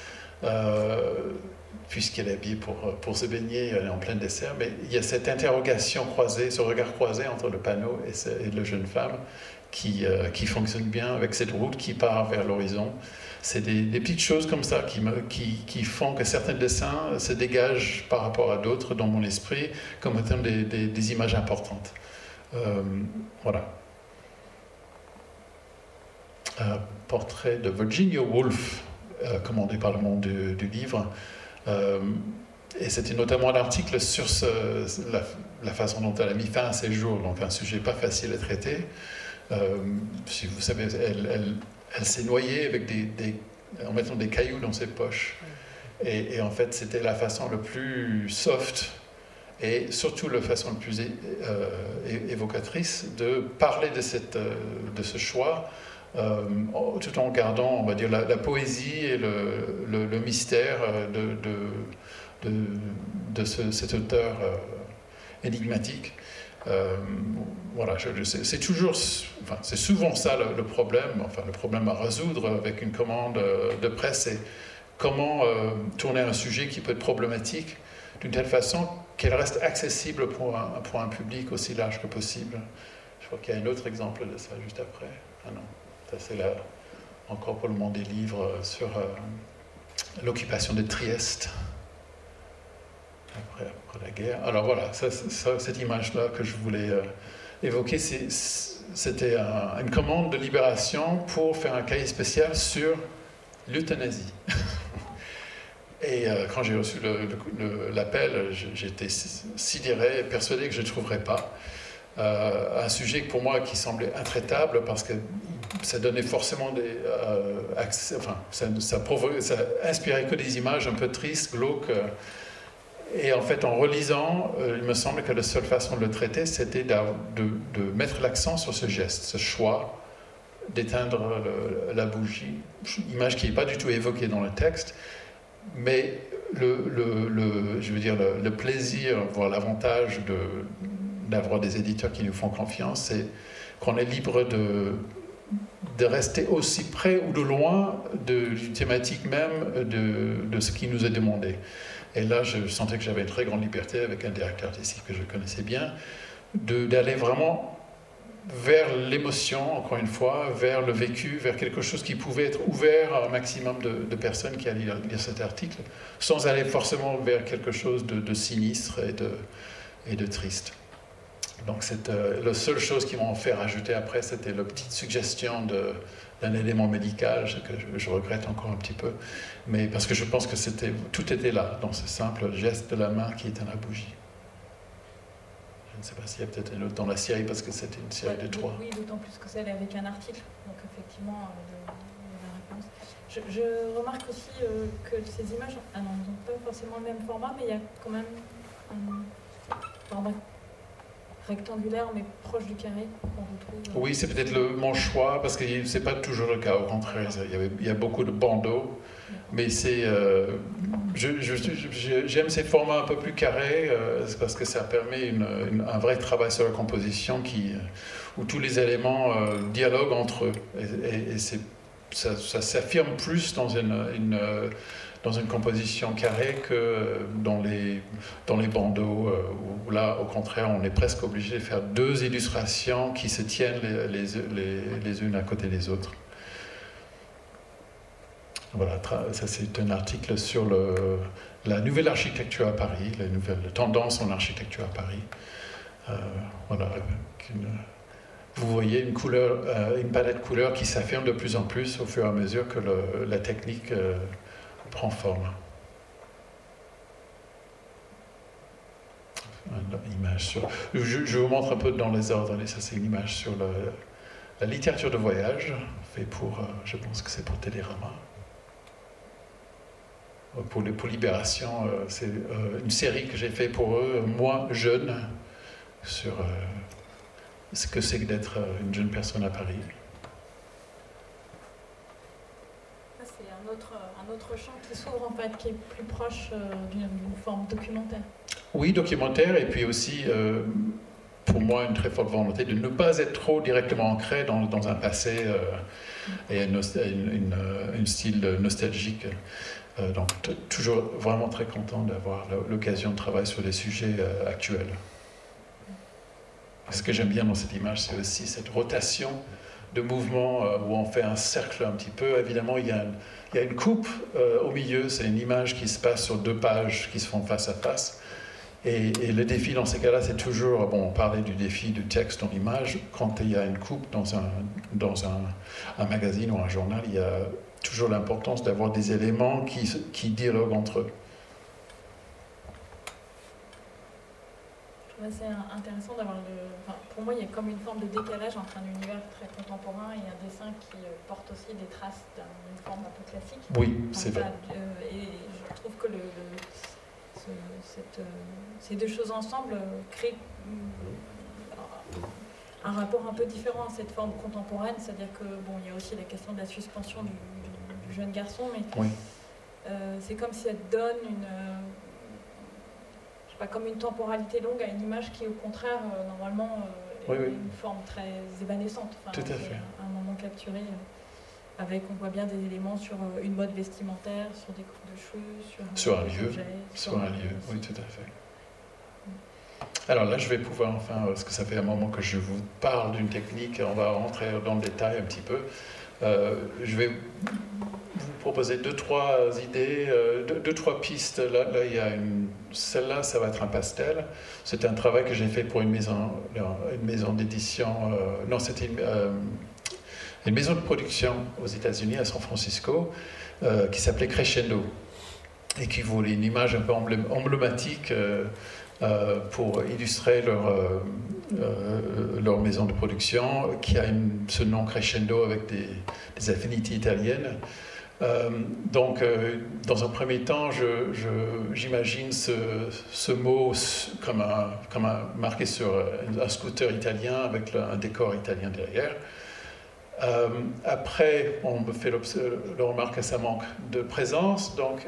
Puisqu'elle est habillée pour se baigner, elle est en plein dessert. Mais il y a cette interrogation croisée, ce regard croisé entre le panneau et la jeune femme qui fonctionne bien avec cette route qui part vers l'horizon. C'est des petites choses comme ça qui font que certains dessins se dégagent par rapport à d'autres dans mon esprit comme étant des images importantes. Voilà. Un portrait de Virginia Woolf, commandé par le monde du livre. Et c'était notamment un article sur la façon dont elle a mis fin à ses jours, donc un sujet pas facile à traiter. Si vous savez, elle s'est noyée avec en mettant des cailloux dans ses poches. Et en fait, c'était la façon la plus soft et surtout la façon la plus évocatrice de parler de ce choix, tout en gardant, on va dire, la poésie et le mystère de cet auteur énigmatique. Voilà, c'est souvent ça le problème, le problème à résoudre avec une commande de presse, c'est comment tourner un sujet qui peut être problématique d'une telle façon qu'elle reste accessible pour un public aussi large que possible. Je crois qu'il y a un autre exemple de ça juste après. Ah non, ça c'est là encore pour le monde des livres sur l'occupation de Trieste. Après la guerre. Alors voilà, cette image-là que je voulais évoquer, c'était une commande de Libération pour faire un cahier spécial sur l'euthanasie. Et quand j'ai reçu l'appel, j'étais sidéré et persuadé que je ne trouverais pas un sujet pour moi qui semblait intraitable parce que ça donnait forcément ça inspirait que des images un peu tristes, glauques. Et en fait, en relisant, il me semble que la seule façon de le traiter, c'était de mettre l'accent sur ce geste, ce choix d'éteindre la bougie, image qui n'est pas du tout évoquée dans le texte, mais je veux dire, le plaisir, voire l'avantage d'avoir des éditeurs qui nous font confiance, c'est qu'on est libre de rester aussi près ou de loin d'une thématique même de ce qui nous est demandé. Et là, je sentais que j'avais une très grande liberté avec un directeur artistique que je connaissais bien, d'aller vraiment vers l'émotion, encore une fois, vers le vécu, vers quelque chose qui pouvait être ouvert à un maximum de personnes qui allaient lire cet article, sans aller forcément vers quelque chose de sinistre et de triste. Donc la seule chose qu'ils m'ont fait rajouter après, c'était la petite suggestion d'un élément médical que je regrette encore un petit peu, mais parce que je pense que tout était là, dans ce simple geste de la main qui éteint la bougie. Je ne sais pas s'il y a peut-être une autre dans la série, parce que c'était une série de 3. Oui, d'autant plus que c'est avec un article, donc effectivement, la réponse. Je remarque aussi que ces images n'ont pas forcément le même format, mais il y a quand même un format rectangulaire mais proche du carré qu'on retrouve. Oui, c'est peut-être mon choix parce que c'est pas toujours le cas. Au contraire, il y a beaucoup de bandeaux, mais j'aime ces formats un peu plus carrés parce que ça permet un vrai travail sur la composition où tous les éléments dialoguent entre eux. Et ça s'affirme plus dans une composition carrée que dans les bandeaux, où là, au contraire, on est presque obligé de faire 2 illustrations qui se tiennent les unes à côté des autres. Voilà, ça c'est un article sur la nouvelle architecture à Paris, les nouvelles tendances en architecture à Paris. Voilà, vous voyez une palette de couleurs qui s'affirme de plus en plus au fur et à mesure que la technique prend forme. Une image je vous montre un peu dans les ordres. Ça, c'est une image sur la littérature de voyage, fait pour, je pense que c'est pour Télérama. Pour Libération, c'est une série que j'ai fait pour eux, moi, jeune, sur ce que c'est que d'être une jeune personne à Paris. C'est un autre champ qui s'ouvre en fait, qui est plus proche d'une forme documentaire. Oui, documentaire, et puis aussi, pour moi, une très forte volonté de ne pas être trop directement ancré dans un passé et un style nostalgique. Donc, toujours vraiment très content d'avoir l'occasion de travailler sur des sujets actuels. Ce que j'aime bien dans cette image, c'est aussi cette rotation de mouvement où on fait un cercle un petit peu. Évidemment, il y a une coupe au milieu, c'est une image qui se passe sur 2 pages qui se font face à face. Et le défi dans ces cas-là, c'est toujours, bon, on parlait du défi du texte dans l'image, quand il y a une coupe dans un magazine ou un journal, il y a toujours l'importance d'avoir des éléments qui dialoguent entre eux. C'est intéressant d'avoir pour moi, il y a comme une forme de décalage entre un univers très contemporain et un dessin qui porte aussi des traces d'une forme un peu classique. Oui, c'est vrai. Et je trouve que ces 2 choses ensemble créent un rapport un peu différent à cette forme contemporaine, c'est-à-dire que bon, il y a aussi la question de la suspension du jeune garçon, mais oui. C'est comme si elle donne comme une temporalité longue à une image qui, au contraire, normalement, est une forme très évanescente. Enfin, tout à fait. Un moment capturé avec, on voit bien des éléments sur une mode vestimentaire, sur des coupes de cheveux, sur un lieu. Sur un lieu, oui, tout à fait. Alors là, je vais pouvoir enfin, parce que ça fait un moment que je vous parle d'une technique, on va rentrer dans le détail un petit peu. Je vais vous proposer 2-3 idées, 2-3 pistes. Là, il y a celle-là, ça va être un pastel. C'est un travail que j'ai fait pour une maison d'édition. Non, c'était une maison de production aux États-Unis, à San Francisco, qui s'appelait Crescendo, et qui voulait une image un peu emblématique pour illustrer leur maison de production, qui a ce nom Crescendo avec des affinités italiennes. Donc, dans un premier temps, j'imagine ce mot comme marqué sur un scooter italien avec un décor italien derrière. Après, on me fait le remarque que ça manque de présence, donc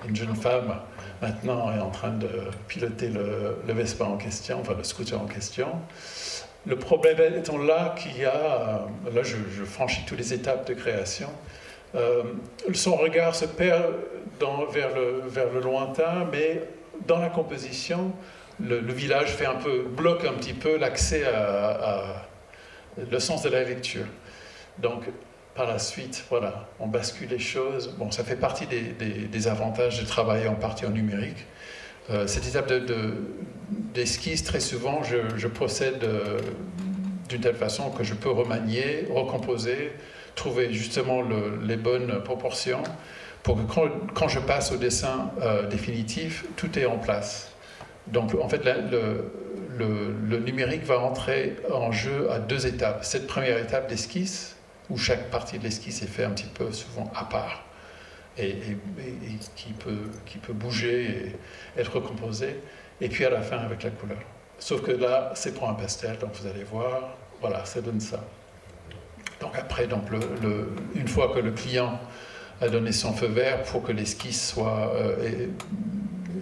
une jeune femme maintenant est en train de piloter le Vespa en question, enfin le scooter en question. Le problème étant là qu'il y a, là je franchis toutes les étapes de création, son regard se perd vers le lointain, mais dans la composition, le village bloque un petit peu l'accès à le sens de la lecture. Donc, par la suite, voilà, on bascule les choses. Bon, ça fait partie des avantages de travailler en partie en numérique. Cette étape d'esquisse, très souvent, je procède d'une telle façon que je peux remanier, recomposer, trouver justement les bonnes proportions pour que quand je passe au dessin définitif, tout est en place. Donc, en fait, le numérique va entrer en jeu à 2 étapes. Cette première étape d'esquisse, où chaque partie de l'esquisse est faite un petit peu souvent à part et qui peut bouger et être recomposée, et puis à la fin avec la couleur. Sauf que là, c'est pour un pastel, donc vous allez voir, voilà, ça donne ça. Donc après, une fois que le client a donné son feu vert pour que l'esquisse soit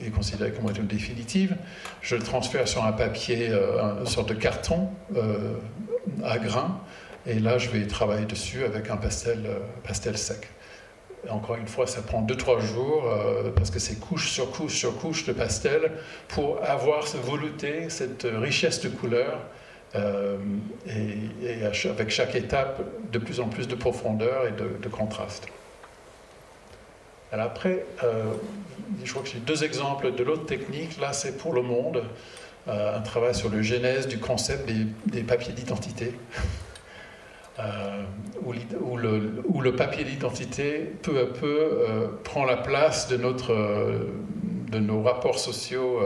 est considérée comme étant définitive, je le transfère sur un papier, une sorte de carton à grains, Et là, je vais travailler dessus avec un pastel sec. Et encore une fois, ça prend 2-3 jours parce que c'est couche sur couche sur couche de pastel pour avoir cette velouté, cette richesse de couleurs et avec chaque étape de plus en plus de profondeur et de contraste. Alors après, je crois que j'ai 2 exemples de l'autre technique. Là, c'est pour le monde, un travail sur le genèse du concept des papiers d'identité. Où le papier d'identité, peu à peu, prend la place de nos rapports sociaux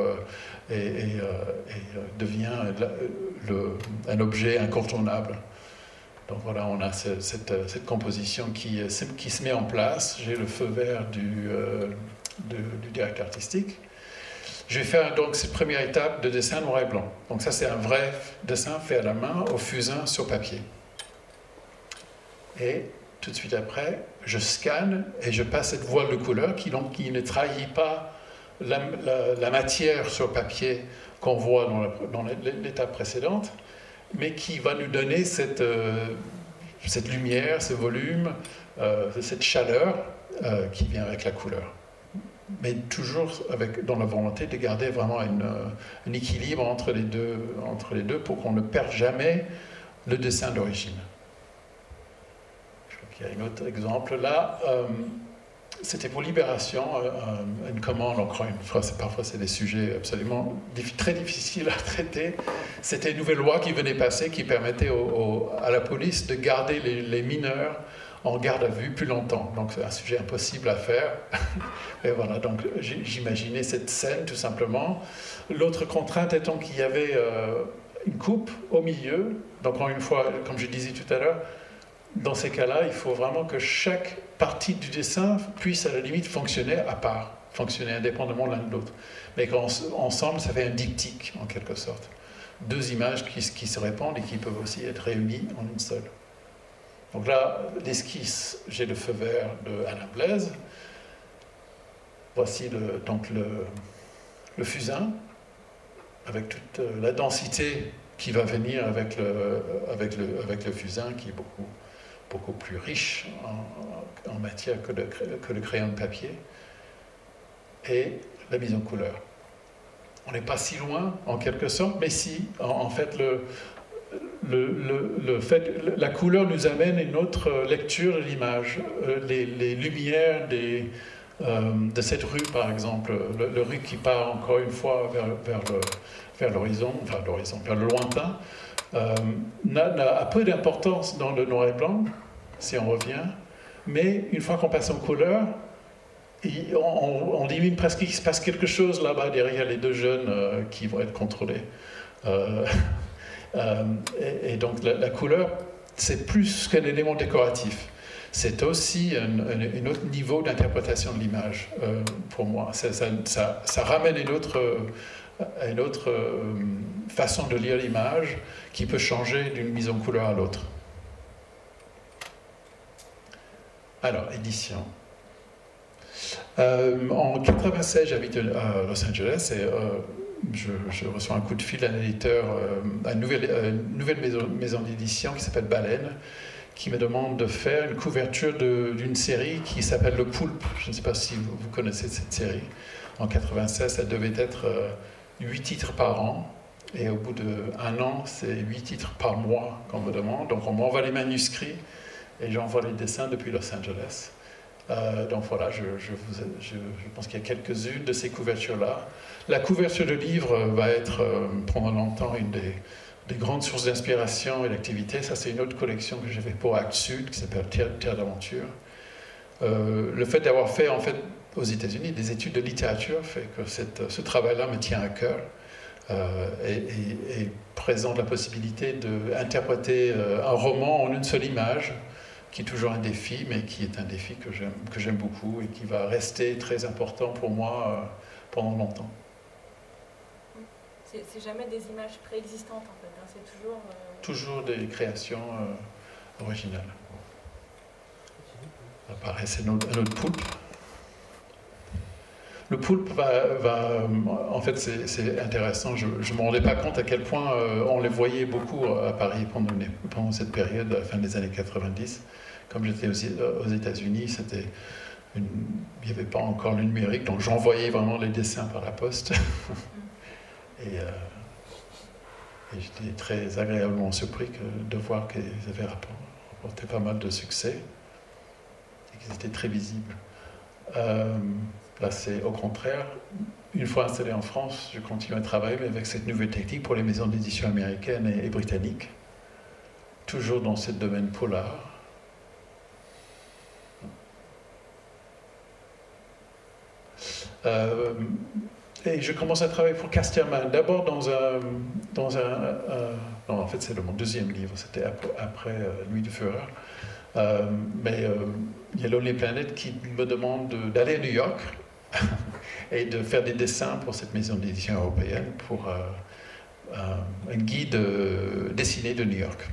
et devient un objet incontournable. Donc voilà, on a cette composition qui se met en place. J'ai le feu vert du directeur artistique. Je vais faire donc cette première étape de dessin noir et blanc. Donc ça, c'est un vrai dessin fait à la main au fusain sur papier. Et tout de suite après, je scanne et je passe cette voile de couleur qui ne trahit pas la matière sur papier qu'on voit dans l'étape précédente, mais qui va nous donner cette lumière, ce volume, cette chaleur qui vient avec la couleur. Mais toujours dans la volonté de garder vraiment un équilibre entre les deux pour qu'on ne perde jamais le dessin d'origine. Il y a un autre exemple là, c'était pour Libération, une commande, encore une fois, parfois c'est des sujets absolument très difficiles à traiter. C'était une nouvelle loi qui venait passer qui permettait à la police de garder les mineurs en garde à vue plus longtemps. Donc c'est un sujet impossible à faire. Et voilà, donc j'imaginais cette scène tout simplement. L'autre contrainte étant qu'il y avait une coupe au milieu. Donc encore une fois, comme je disais tout à l'heure, dans ces cas-là, il faut vraiment que chaque partie du dessin puisse à la limite fonctionner à part, fonctionner indépendamment l'un de l'autre. Mais qu'ensemble, ça fait un diptyque en quelque sorte. 2 images qui se répondent et qui peuvent aussi être réunies en une seule. Donc là, l'esquisse, j'ai le feu vert de Alain Blaise. Voici donc le fusain, avec toute la densité qui va venir avec le fusain, qui est beaucoup plus riche en matière que le crayon de papier, et la mise en couleur. On n'est pas si loin, en quelque sorte, mais si, en fait, la couleur nous amène une autre lecture de l'image. Les lumières de cette rue, par exemple, le rue qui part encore une fois vers l'horizon, vers le lointain, a peu d'importance dans le noir et blanc, si on revient, mais une fois qu'on passe en couleur, on devine presque qu'il se passe quelque chose là-bas derrière les 2 jeunes qui vont être contrôlés. Et donc la couleur, c'est plus qu'un élément décoratif. C'est aussi un autre niveau d'interprétation de l'image pour moi. Ça ramène une autre façon de lire l'image qui peut changer d'une mise en couleur à l'autre. Alors, édition. En 1996, j'habite à Los Angeles et je reçois un coup de fil d'un éditeur, une nouvelle maison d'édition qui s'appelle Baleine, qui me demande de faire une couverture d'une série qui s'appelle Le Poulpe. Je ne sais pas si vous connaissez cette série. En 1996, ça devait être 8 titres par an. Et au bout d'1 an, c'est 8 titres par mois qu'on me demande. Donc on m'envoie les manuscrits et j'envoie les dessins depuis Los Angeles. Donc voilà, je pense qu'il y a quelques-unes de ces couvertures-là. La couverture de livre va être pendant longtemps une des grandes sources d'inspiration et d'activité. Ça, c'est une autre collection que j'ai fait pour Actes Sud, qui s'appelle Terre d'Aventure. Le fait d'avoir fait, en fait, aux États-Unis, des études de littérature fait que ce travail-là me tient à cœur et présente la possibilité d'interpréter un roman en une seule image, qui est toujours un défi, mais qui est un défi que j'aime beaucoup et qui va rester très important pour moi pendant longtemps. C'est jamais des images préexistantes, en fait, hein. C'est toujours... Toujours des créations originales. Apparaît, c'est un autre poulpe. Le poulpe en fait, c'est intéressant. Je ne me rendais pas compte à quel point on les voyait beaucoup à Paris pendant cette période, à la fin des années 90. Comme j'étais aux États-Unis, il n'y avait pas encore le numérique, donc j'envoyais vraiment les dessins par la poste. Et j'étais très agréablement surpris de voir qu'ils avaient rapporté pas mal de succès et qu'ils étaient très visibles. Là, c'est au contraire, une fois installé en France, je continue à travailler avec cette nouvelle technique pour les maisons d'édition américaines et britanniques, toujours dans ce domaine polar. Et je commence à travailler pour Casterman, d'abord dans un non, en fait, c'est mon deuxième livre, c'était après Nuit de Fureur. Mais il y a Lonely Planet qui me demande d'aller à New York et de faire des dessins pour cette maison d'édition européenne pour un guide dessiné de New York.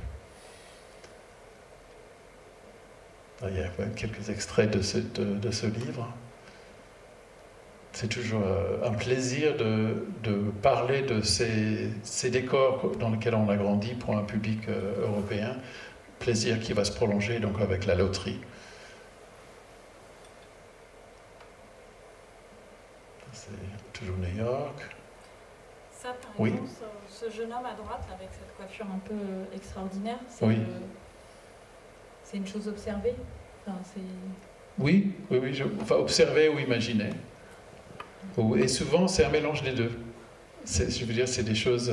Il y a quelques extraits de ce livre. C'est toujours un plaisir de parler de ces décors dans lesquels on a grandi pour un public européen. Plaisir qui va se prolonger donc avec la loterie. C'est toujours New York. Ça, par Oui. exemple, ce jeune homme à droite, avec cette coiffure un peu extraordinaire, Oui. C'est une chose observée. Enfin, Oui, enfin, observer ou imaginer. Et souvent, c'est un mélange des deux. Je veux dire, c'est des choses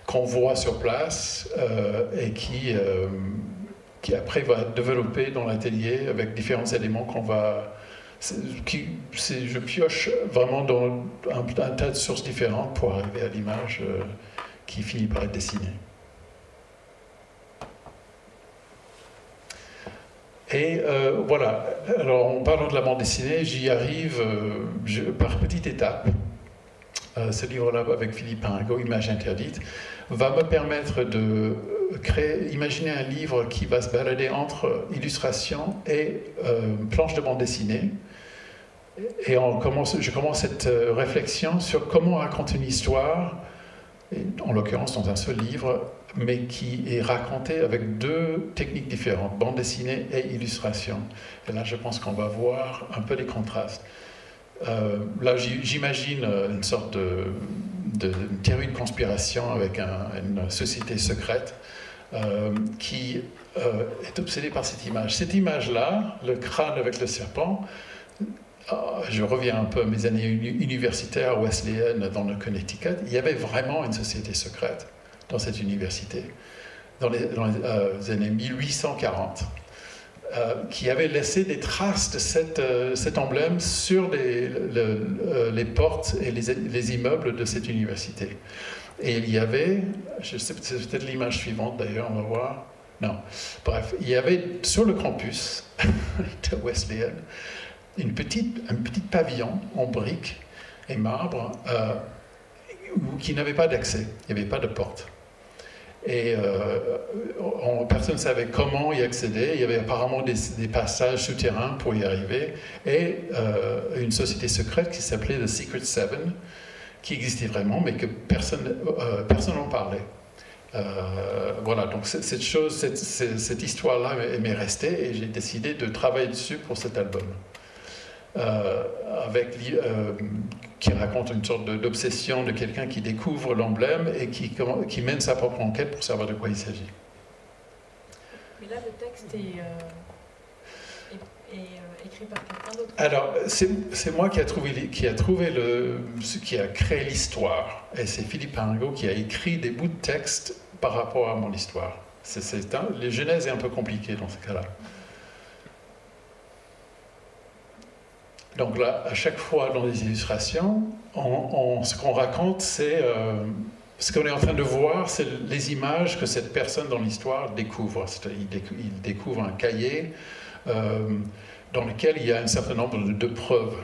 qu'on voit sur place et qui après va développer dans l'atelier avec différents éléments qu'on va... je pioche vraiment dans un tas de sources différentes pour arriver à l'image qui finit par être dessinée. Et voilà, alors en parlant de la bande dessinée, j'y arrive par petites étapes. Ce livre-là, avec Philippe Paringot, Images interdites, va me permettre de imaginer un livre qui va se balader entre illustration et planche de bande dessinée. Et je commence cette réflexion sur comment raconter une histoire, en l'occurrence dans un seul livre, mais qui est raconté avec deux techniques différentes, bande dessinée et illustration. Et là, je pense qu'on va voir un peu les contrastes. Là, j'imagine une sorte de théorie de conspiration avec une société secrète qui est obsédée par cette image. Cette image-là, le crâne avec le serpent, je reviens un peu à mes années universitaires wesleyennes dans le Connecticut, il y avait vraiment une société secrète dans cette université, dans les années 1840, qui avait laissé des traces de cet emblème sur les portes et les immeubles de cette université. Et il y avait, je sais, c'est peut-être l'image suivante d'ailleurs, on va voir. Non, bref, il y avait sur le campus de Wesleyan un petit pavillon en briques et marbre qui n'avait pas d'accès, il n'y avait pas de porte. Et personne ne savait comment y accéder. Il y avait apparemment des passages souterrains pour y arriver. Et une société secrète qui s'appelait The Secret Seven, qui existait vraiment, mais que personne n'en parlait. Voilà, donc cette histoire-là m'est restée et j'ai décidé de travailler dessus pour cet album. Qui raconte une sorte d'obsession de quelqu'un qui découvre l'emblème et qui mène sa propre enquête pour savoir de quoi il s'agit. Mais là, le texte est écrit par quelqu'un d'autre. Alors, c'est moi qui a créé l'histoire. Et c'est Philippe Paringot qui a écrit des bouts de texte par rapport à mon histoire. Les genèses est un peu compliqué dans ce cas-là. Donc là, à chaque fois dans les illustrations, ce qu'on raconte, c'est ce qu'on est en train de voir, c'est les images que cette personne dans l'histoire découvre. Il découvre un cahier dans lequel il y a un certain nombre de preuves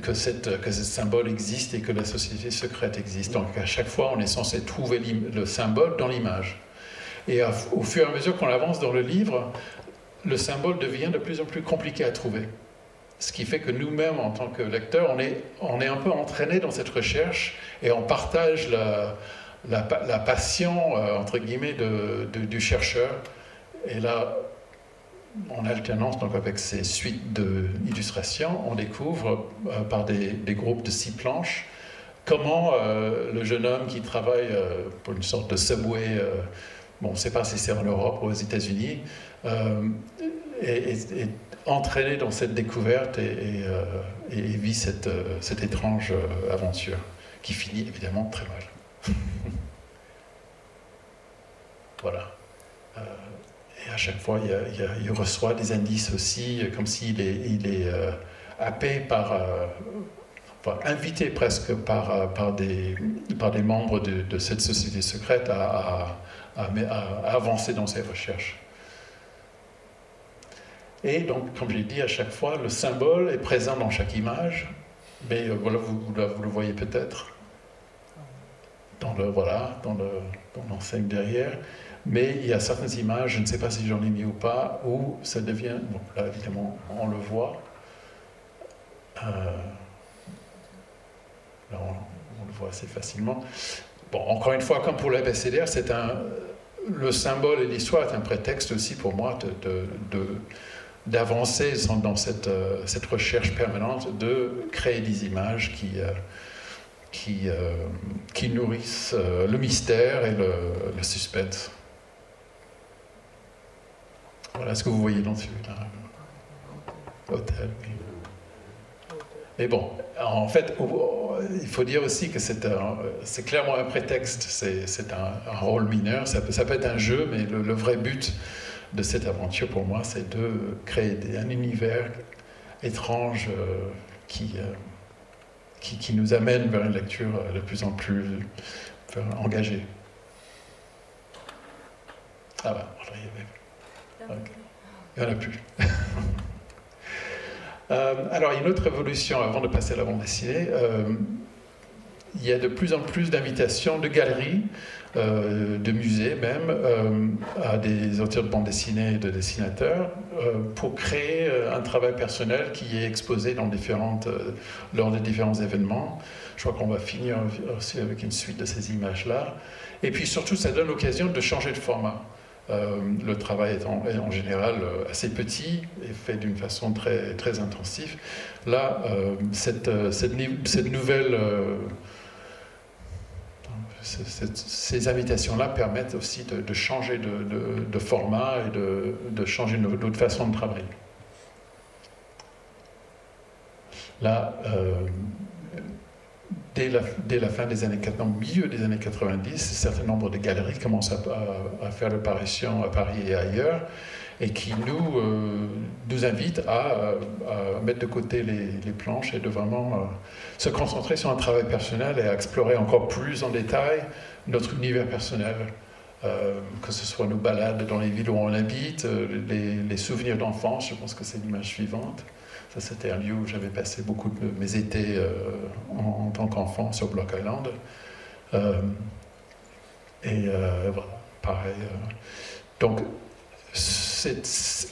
que ce symbole existe et que la société secrète existe. Donc à chaque fois, on est censé trouver le symbole dans l'image. Et au fur et à mesure qu'on avance dans le livre, le symbole devient de plus en plus compliqué à trouver. ce qui fait que nous-mêmes, en tant que lecteurs, on est un peu entraînés dans cette recherche et on partage la passion, entre guillemets, du chercheur. Et là, en alternance donc avec ces suites d'illustrations, on découvre par des groupes de 6 planches comment le jeune homme qui travaille pour une sorte de subway, bon, on ne sait pas si c'est en Europe ou aux États-Unis, est entraîné dans cette découverte et vit cette étrange aventure qui finit évidemment très mal. Voilà. Et à chaque fois, il reçoit des indices aussi, comme s'il est happé enfin, invité presque par des membres de cette société secrète à avancer dans ses recherches. Et donc, comme je l'ai dit, à chaque fois, le symbole est présent dans chaque image, mais voilà, vous le voyez peut-être dans l'enseigne derrière. Mais il y a certaines images, je ne sais pas si j'en ai mis ou pas, où ça devient... Bon, là, évidemment, on le voit. Là, on le voit assez facilement. Bon, encore une fois, comme pour l'abécédaire, le symbole et l'histoire est un prétexte aussi pour moi d'avancer dans cette recherche permanente, de créer des images qui nourrissent le mystère et le suspense. Voilà ce que vous voyez dans celui-là. Hôtel, oui. Mais bon, en fait, il faut dire aussi que c'est clairement un prétexte, c'est un rôle mineur, ça peut être un jeu, mais le vrai but de cette aventure pour moi, c'est de créer un univers étrange qui nous amène vers une lecture de plus en plus engagée. Ah bah, voilà, il n'y en a plus. Alors, il y a une autre évolution avant de passer à la bande dessinée. Il y a de plus en plus d'invitations de galeries, de musées même, à des auteurs de bande dessinée et de dessinateurs pour créer un travail personnel qui est exposé lors de différents événements. Je crois qu'on va finir aussi avec une suite de ces images-là. Et puis surtout, ça donne l'occasion de changer de format. Le travail est en général assez petit et fait d'une façon très, très intensive. Là, cette nouvelle... ces invitations-là permettent aussi de changer de format et de changer notre façon de travailler. Là, dès la fin des années 80, au milieu des années 90, un certain nombre de galeries commencent à faire l'apparition à Paris et ailleurs, et qui nous invitent à mettre de côté les planches et de vraiment se concentrer sur un travail personnel et à explorer encore plus en détail notre univers personnel, que ce soit nos balades dans les villes où on habite, les souvenirs d'enfance. Je pense que c'est l'image suivante. Ça, c'était un lieu où j'avais passé beaucoup de mes étés en tant qu'enfant sur Block Island. Voilà, pareil. Donc, c'est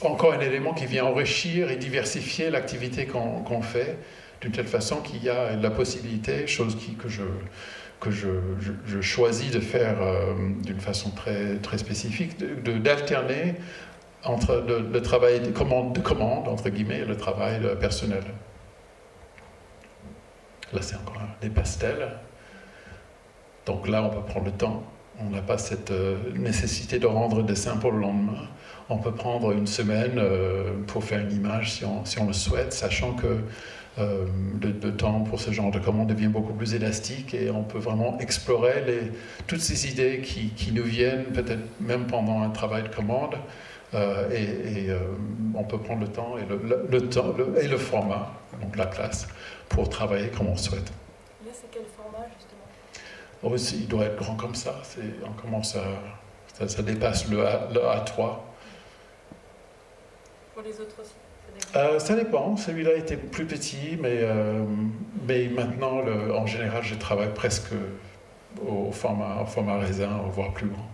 encore un élément qui vient enrichir et diversifier l'activité qu'on fait, d'une telle façon qu'il y a la possibilité, chose que je choisis de faire d'une façon très, très spécifique, d'alterner entre le travail de commande, entre guillemets, et le travail personnel. Là, c'est encore des pastels. Donc là, on peut prendre le temps. On n'a pas cette nécessité de rendre le dessin pour le lendemain. On peut prendre une semaine pour faire une image si on le souhaite, sachant que le temps pour ce genre de commande devient beaucoup plus élastique et on peut vraiment explorer toutes ces idées qui nous viennent, peut-être même pendant un travail de commande. On peut prendre le temps et le format, donc la classe, pour travailler comme on souhaite. Là, c'est quel format, justement? Oh, il doit être grand comme ça. On commence ça dépasse le A3. Pour les autres aussi? Ça dépend. Celui-là était plus petit, mais maintenant, en général, je travaille presque au format raisin, voire plus grand,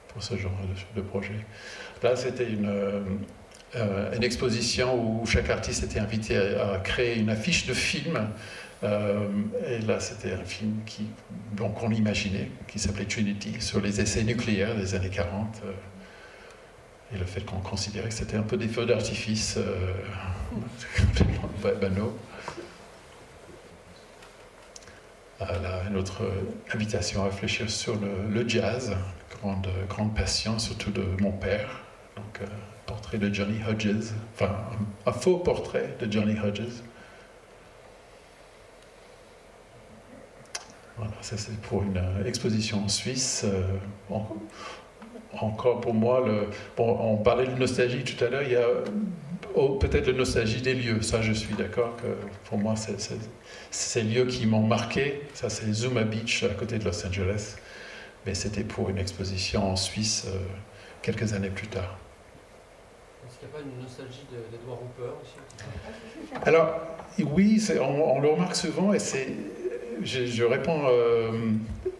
pour ce genre de projet. Là, c'était une exposition où chaque artiste était invité à créer une affiche de film. Et là, c'était un film qu'on imaginait, qui s'appelait Trinity, sur les essais nucléaires des années 40. Et le fait qu'on considérait que c'était un peu des feux d'artifice complètement banaux. Là, une autre invitation à réfléchir sur le jazz, grande passion, surtout de mon père. Donc, portrait de Johnny Hodges, enfin, un faux portrait de Johnny Hodges. Voilà, ça c'est pour une exposition en Suisse. Encore pour moi, on parlait de nostalgie tout à l'heure, il y a peut-être la nostalgie des lieux. Ça, je suis d'accord que pour moi, c'est ces lieux qui m'ont marqué. Ça, c'est Zuma Beach, à côté de Los Angeles. Mais c'était pour une exposition en Suisse quelques années plus tard. Est-ce qu'il n'y a pas une nostalgie d'Edward Hopper aussi? Alors, oui, on le remarque souvent et je réponds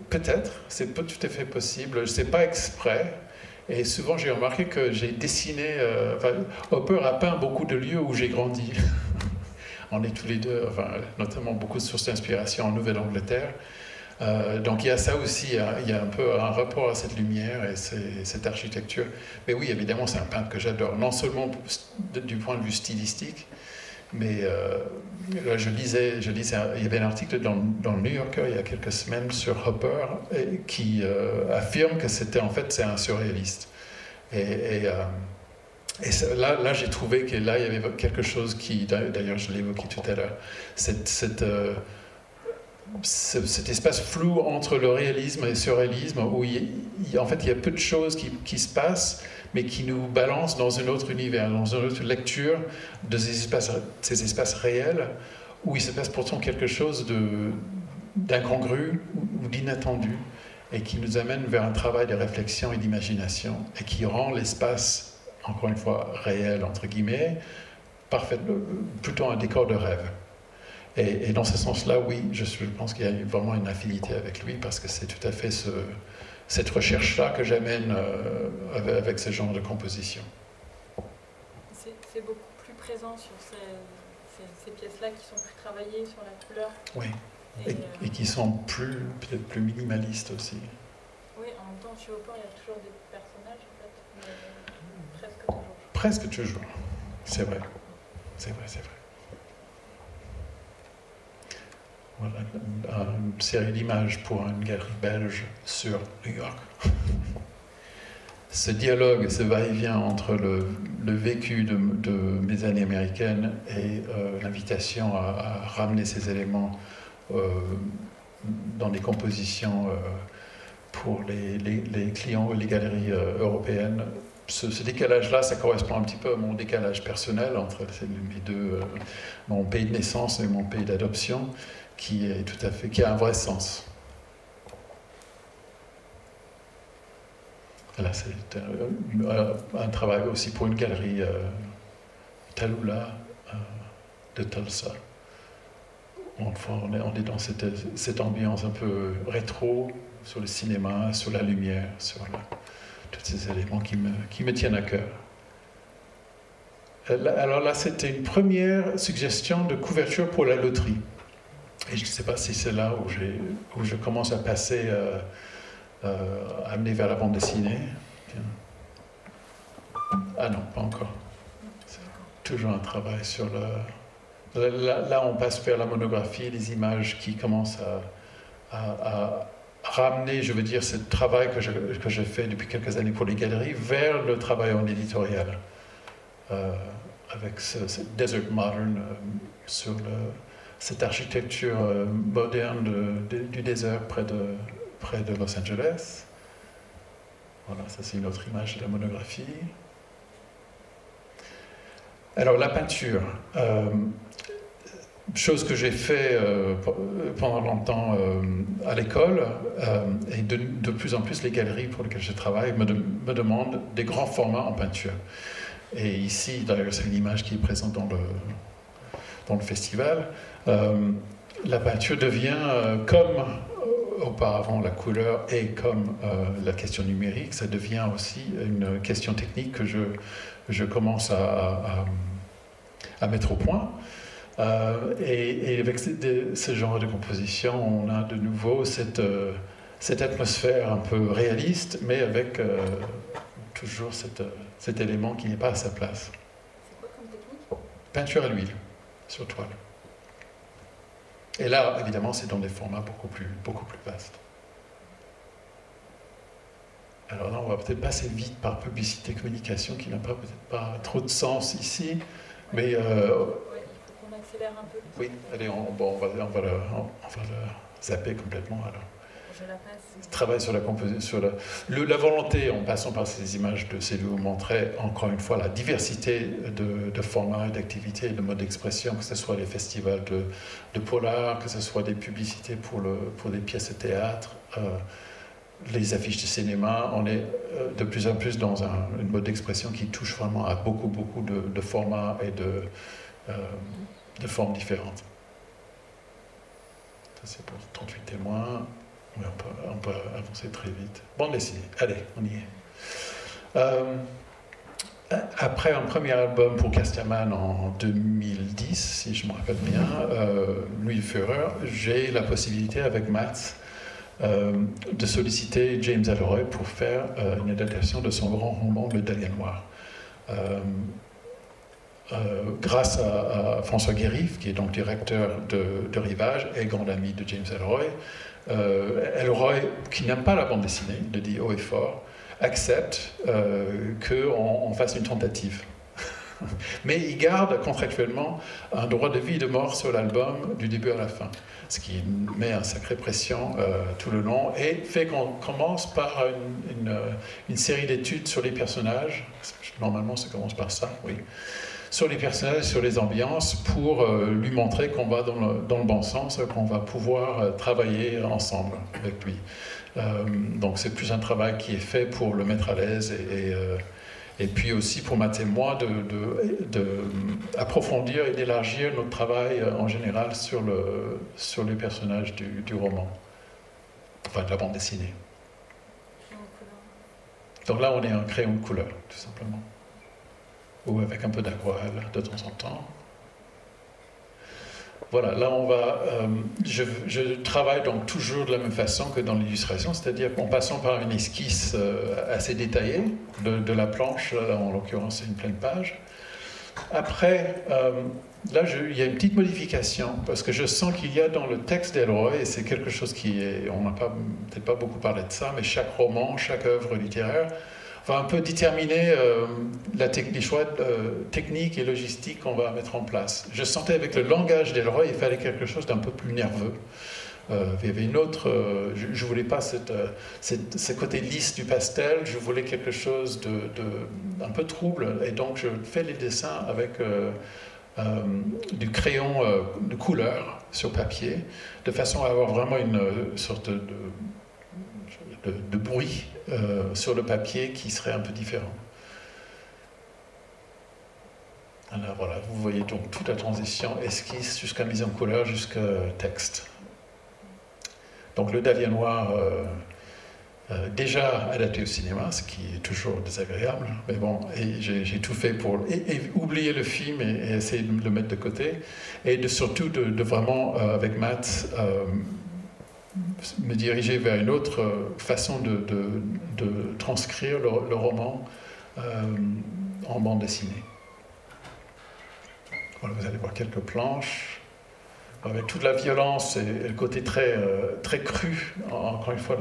peut-être, c'est pas tout à fait possible, c'est pas exprès. Et souvent, j'ai remarqué que j'ai dessiné. Hopper a peint beaucoup de lieux où j'ai grandi. On est tous les deux, notamment beaucoup de sources d'inspiration en Nouvelle-Angleterre. Donc il y a ça aussi, il y a un peu un rapport à cette lumière et cette architecture. Mais oui, évidemment, c'est un peintre que j'adore, non seulement du point de vue stylistique, mais là, je lisais, il y avait un article dans le New Yorker il y a quelques semaines sur Hopper qui affirme que c'est un surréaliste. Et là, j'ai trouvé que là, il y avait quelque chose qui, d'ailleurs, je l'ai évoqué tout à l'heure, cet espace flou entre le réalisme et le surréalisme, où en fait, il y a peu de choses qui se passent, mais qui nous balancent dans un autre univers, dans une autre lecture de ces espaces réels, où il se passe pourtant quelque chose d'incongru ou d'inattendu, et qui nous amène vers un travail de réflexion et d'imagination, et qui rend l'espace, encore une fois, réel, entre guillemets, plutôt un décor de rêve. Et dans ce sens-là, oui, je pense qu'il y a vraiment une affinité avec lui, parce que c'est tout à fait cette recherche-là que j'amène avec ce genre de composition. C'est beaucoup plus présent sur ces pièces-là qui sont plus travaillées sur la couleur. Oui, et qui sont peut-être plus minimalistes aussi. Oui, en même temps, chez Hopper, il y a toujours des personnages, en fait, mais presque toujours. Presque toujours, c'est vrai. C'est vrai. Voilà, une série d'images pour une galerie belge sur New York. Ce dialogue, ce va-et-vient entre le vécu de mes années américaines et l'invitation à ramener ces éléments dans des compositions pour les clients et les galeries européennes. Ce décalage-là, ça correspond un petit peu à mon décalage personnel entre mes deux, mon pays de naissance et mon pays d'adoption, qui a un vrai sens. Là, c'est un travail aussi pour une galerie Tallulah de Tulsa. On est dans cette ambiance un peu rétro sur le cinéma, sur la lumière, sur tous ces éléments qui me tiennent à cœur. Alors là, c'était une première suggestion de couverture pour la loterie. Et je ne sais pas si c'est là où je commence à passer, amener vers la bande dessinée. Ah non, pas encore. C'est toujours un travail sur là, on passe vers la monographie, les images qui commencent à ramener, je veux dire, ce travail que j'ai fait depuis quelques années pour les galeries vers le travail en éditorial. Avec ce Desert Modern sur cette architecture moderne du désert près de Los Angeles. Voilà, ça c'est une autre image de la monographie. Alors la peinture, chose que j'ai fait pendant longtemps à l'école, et de plus en plus les galeries pour lesquelles je travaille me demandent des grands formats en peinture. Et ici, d'ailleurs, c'est une image qui est présente dans le festival. La peinture devient, comme auparavant la couleur et comme la question numérique, ça devient aussi une question technique que je commence à mettre au point. Et avec ce genre de composition, on a de nouveau cette atmosphère un peu réaliste, mais avec toujours cet élément qui n'est pas à sa place. C'est quoi comme technique? Peinture à l'huile, sur toile. Et là, évidemment, c'est dans des formats beaucoup plus vastes. Alors là, on va peut-être passer vite par publicité communication, qui n'a peut-être pas trop de sens ici, mais... Ouais, il faut qu'on accélère un peu. oui, allez, on va le zapper complètement alors. Je la passe. Travail sur la composition, la volonté, en passant par ces images de Célou, montrait encore une fois la diversité de formats et d'activités et de modes d'expression, que ce soit les festivals de polar, que ce soit des publicités pour des pièces de théâtre, les affiches de cinéma. On est de plus en plus dans un mode d'expression qui touche vraiment à beaucoup de formats et de formes différentes. Ça, c'est pour 38 témoins. Oui, on peut avancer très vite. Bande dessinée, allez, on y est. Après un premier album pour Casterman en 2010, si je me rappelle bien, Louis Führer, j'ai la possibilité avec Mats de solliciter James Ellroy pour faire une adaptation de son grand roman Le Dahlia Noir. Grâce à François Guérif, qui est donc directeur de Rivage et grand ami de James Ellroy, Ellroy, qui n'aime pas la bande dessinée, il le dit haut et fort, accepte qu'on fasse une tentative. Mais il garde contractuellement un droit de vie et de mort sur l'album du début à la fin, ce qui met une sacrée pression tout le long et fait qu'on commence par une série d'études sur les personnages. Normalement, ça commence par ça, oui. Sur les personnages, sur les ambiances, pour lui montrer qu'on va dans le bon sens, qu'on va pouvoir travailler ensemble avec lui. Donc c'est plus un travail qui est fait pour le mettre à l'aise et puis aussi pour Matt et moi d'approfondir et d'élargir notre travail en général sur les personnages du roman, enfin de la bande dessinée. Donc là on est en crayon de couleur, tout simplement. Ou avec un peu d'aquarelle de temps en temps. Voilà, là on va... je travaille donc toujours de la même façon que dans l'illustration, c'est-à-dire qu'en passant par une esquisse assez détaillée de la planche, là, en l'occurrence c'est une pleine page. Après, là il y a une petite modification, parce que je sens qu'il y a dans le texte d'Ellroy, et c'est quelque chose on n'a peut-être pas beaucoup parlé de ça, mais chaque roman, chaque œuvre littéraire, va un peu déterminer les choix techniques et logistiques qu'on va mettre en place. Je sentais avec le langage d'Ellroy, il fallait quelque chose d'un peu plus nerveux. Il y avait une autre... je ne voulais pas ce côté lisse du pastel, je voulais quelque chose d'un peu trouble, et donc je fais les dessins avec du crayon de couleur sur papier, de façon à avoir vraiment une sorte de bruit sur le papier qui serait un peu différent. Alors voilà, vous voyez donc toute la transition esquisse jusqu'à mise en couleur, jusqu'à texte. Donc le Dahlia Noir, déjà adapté au cinéma, ce qui est toujours désagréable, mais bon, j'ai tout fait pour oublier le film et essayer de le mettre de côté, et surtout de vraiment, avec Matt, me diriger vers une autre façon de transcrire le roman en bande dessinée. Voilà, vous allez voir quelques planches avec toute la violence et le côté très cru. Encore une fois,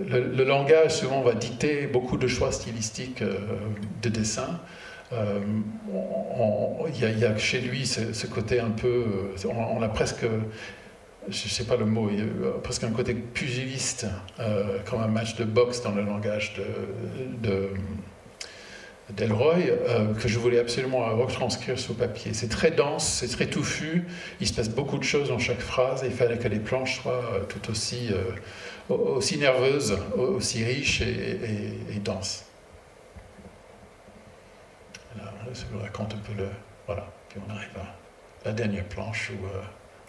le langage souvent va dicter beaucoup de choix stylistiques de dessin. Il y a chez lui ce côté un peu... on a presque... je ne sais pas le mot, il y a presque un côté pugiliste, comme un match de boxe dans le langage d'Ellroy, que je voulais absolument retranscrire sur papier. C'est très dense, c'est très touffu, il se passe beaucoup de choses dans chaque phrase, et il fallait que les planches soient tout aussi nerveuses, aussi riches et denses. Alors, je vous raconte un peu voilà, puis on arrive à la dernière planche où...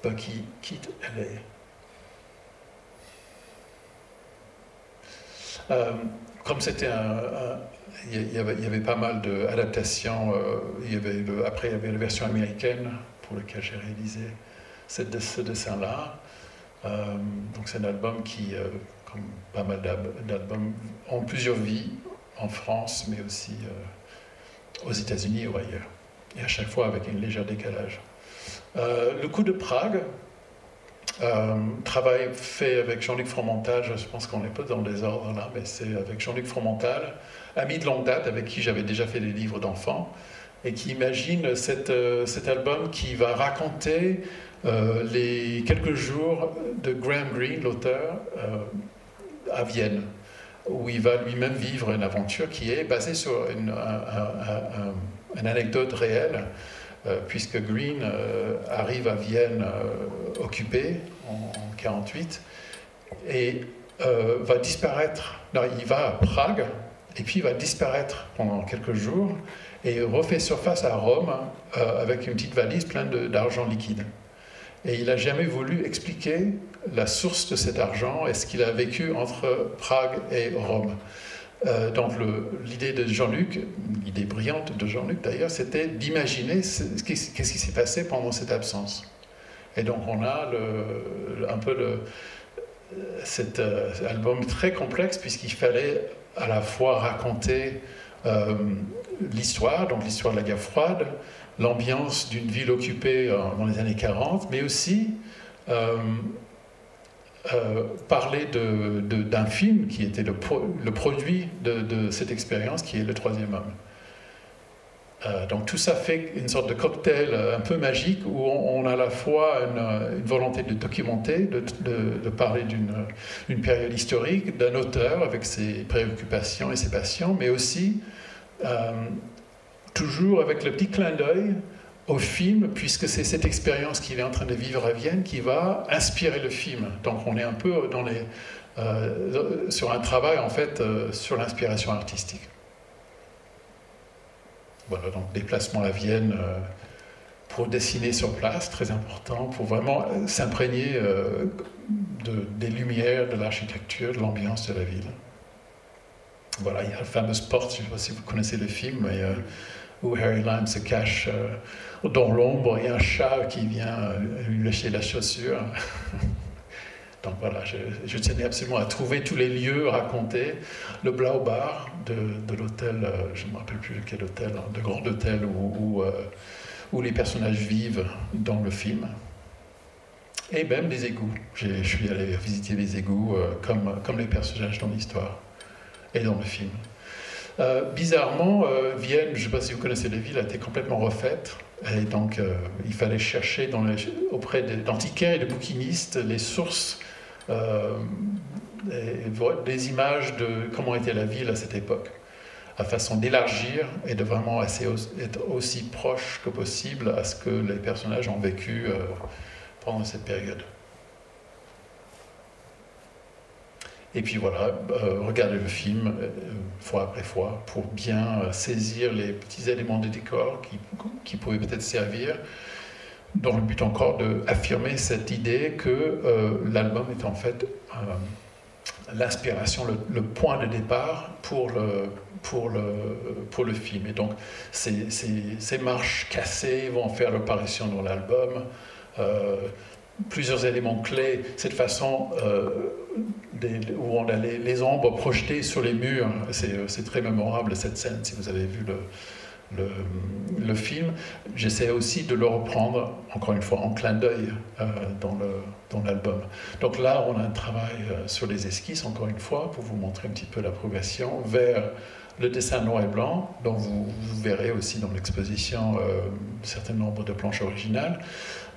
Bucky quitte LA. Comme c'était il y avait pas mal d'adaptations, après il y avait la version américaine pour laquelle j'ai réalisé ce dessin-là. Donc c'est un album qui, comme pas mal d'albums, ont plusieurs vies en France, mais aussi aux États-Unis ou ailleurs. Et à chaque fois avec un léger décalage. Le coup de Prague, travail fait avec Jean-Luc Fromental, je pense qu'on n'est pas dans les ordres là, mais c'est avec Jean-Luc Fromental, ami de longue date avec qui j'avais déjà fait des livres d'enfants, et qui imagine cet album qui va raconter les quelques jours de Graham Greene, l'auteur, à Vienne, où il va lui-même vivre une aventure qui est basée sur une anecdote réelle, puisque Greene arrive à Vienne occupée en 1948 et va disparaître. Non, il va à Prague et puis il va disparaître pendant quelques jours et refait surface à Rome avec une petite valise pleine d'argent liquide. Et il n'a jamais voulu expliquer la source de cet argent et ce qu'il a vécu entre Prague et Rome. Donc l'idée de Jean-Luc, l'idée brillante de Jean-Luc d'ailleurs, c'était d'imaginer qu'est-ce qui s'est passé pendant cette absence. Et donc on a cet album très complexe puisqu'il fallait à la fois raconter l'histoire, donc l'histoire de la guerre froide, l'ambiance d'une ville occupée dans les années 40, mais aussi parler d'un film qui était le produit de cette expérience, qui est Le Troisième Homme. Donc tout ça fait une sorte de cocktail un peu magique où on a à la fois une volonté de documenter, de parler d'une période historique, d'un auteur avec ses préoccupations et ses passions, mais aussi toujours avec le petit clin d'œil au film, puisque c'est cette expérience qu'il est en train de vivre à Vienne qui va inspirer le film. Donc on est un peu sur un travail en fait sur l'inspiration artistique. Voilà, donc déplacement à Vienne pour dessiner sur place, très important, pour vraiment s'imprégner des lumières, de l'architecture, de l'ambiance de la ville. Voilà, il y a la fameuse porte, je ne sais pas si vous connaissez le film, mais, où Harry Lime se cache dans l'ombre et un chat qui vient lui lécher la chaussure. Donc voilà, je tenais absolument à trouver tous les lieux racontés. Le Blau Bar de l'hôtel, je ne me rappelle plus quel hôtel, de grand hôtel où les personnages vivent dans le film. Et même les égouts. Je suis allé visiter les égouts comme les personnages dans l'histoire et dans le film. Bizarrement, Vienne, je ne sais pas si vous connaissez la ville, a été complètement refaite. Et donc, il fallait chercher auprès d'antiquaires et de bouquinistes les sources, des images de comment était la ville à cette époque, à façon d'élargir et de vraiment être aussi proche que possible à ce que les personnages ont vécu pendant cette période. Et puis voilà, regardez le film fois après fois pour bien saisir les petits éléments de décor qui pouvaient peut-être servir, dans le but encore d'affirmer cette idée que l'album est en fait l'inspiration, le point de départ pour le film. Et donc ces marches cassées vont faire l'apparition dans l'album. Plusieurs éléments clés, cette façon où on a les ombres projetées sur les murs, c'est très mémorable cette scène si vous avez vu le film. J'essaie aussi de le reprendre, encore une fois, en clin d'œil dans l'album. Donc là, on a un travail sur les esquisses, encore une fois, pour vous montrer un petit peu la progression vers le dessin noir et blanc, dont vous verrez aussi dans l'exposition un certain nombre de planches originales.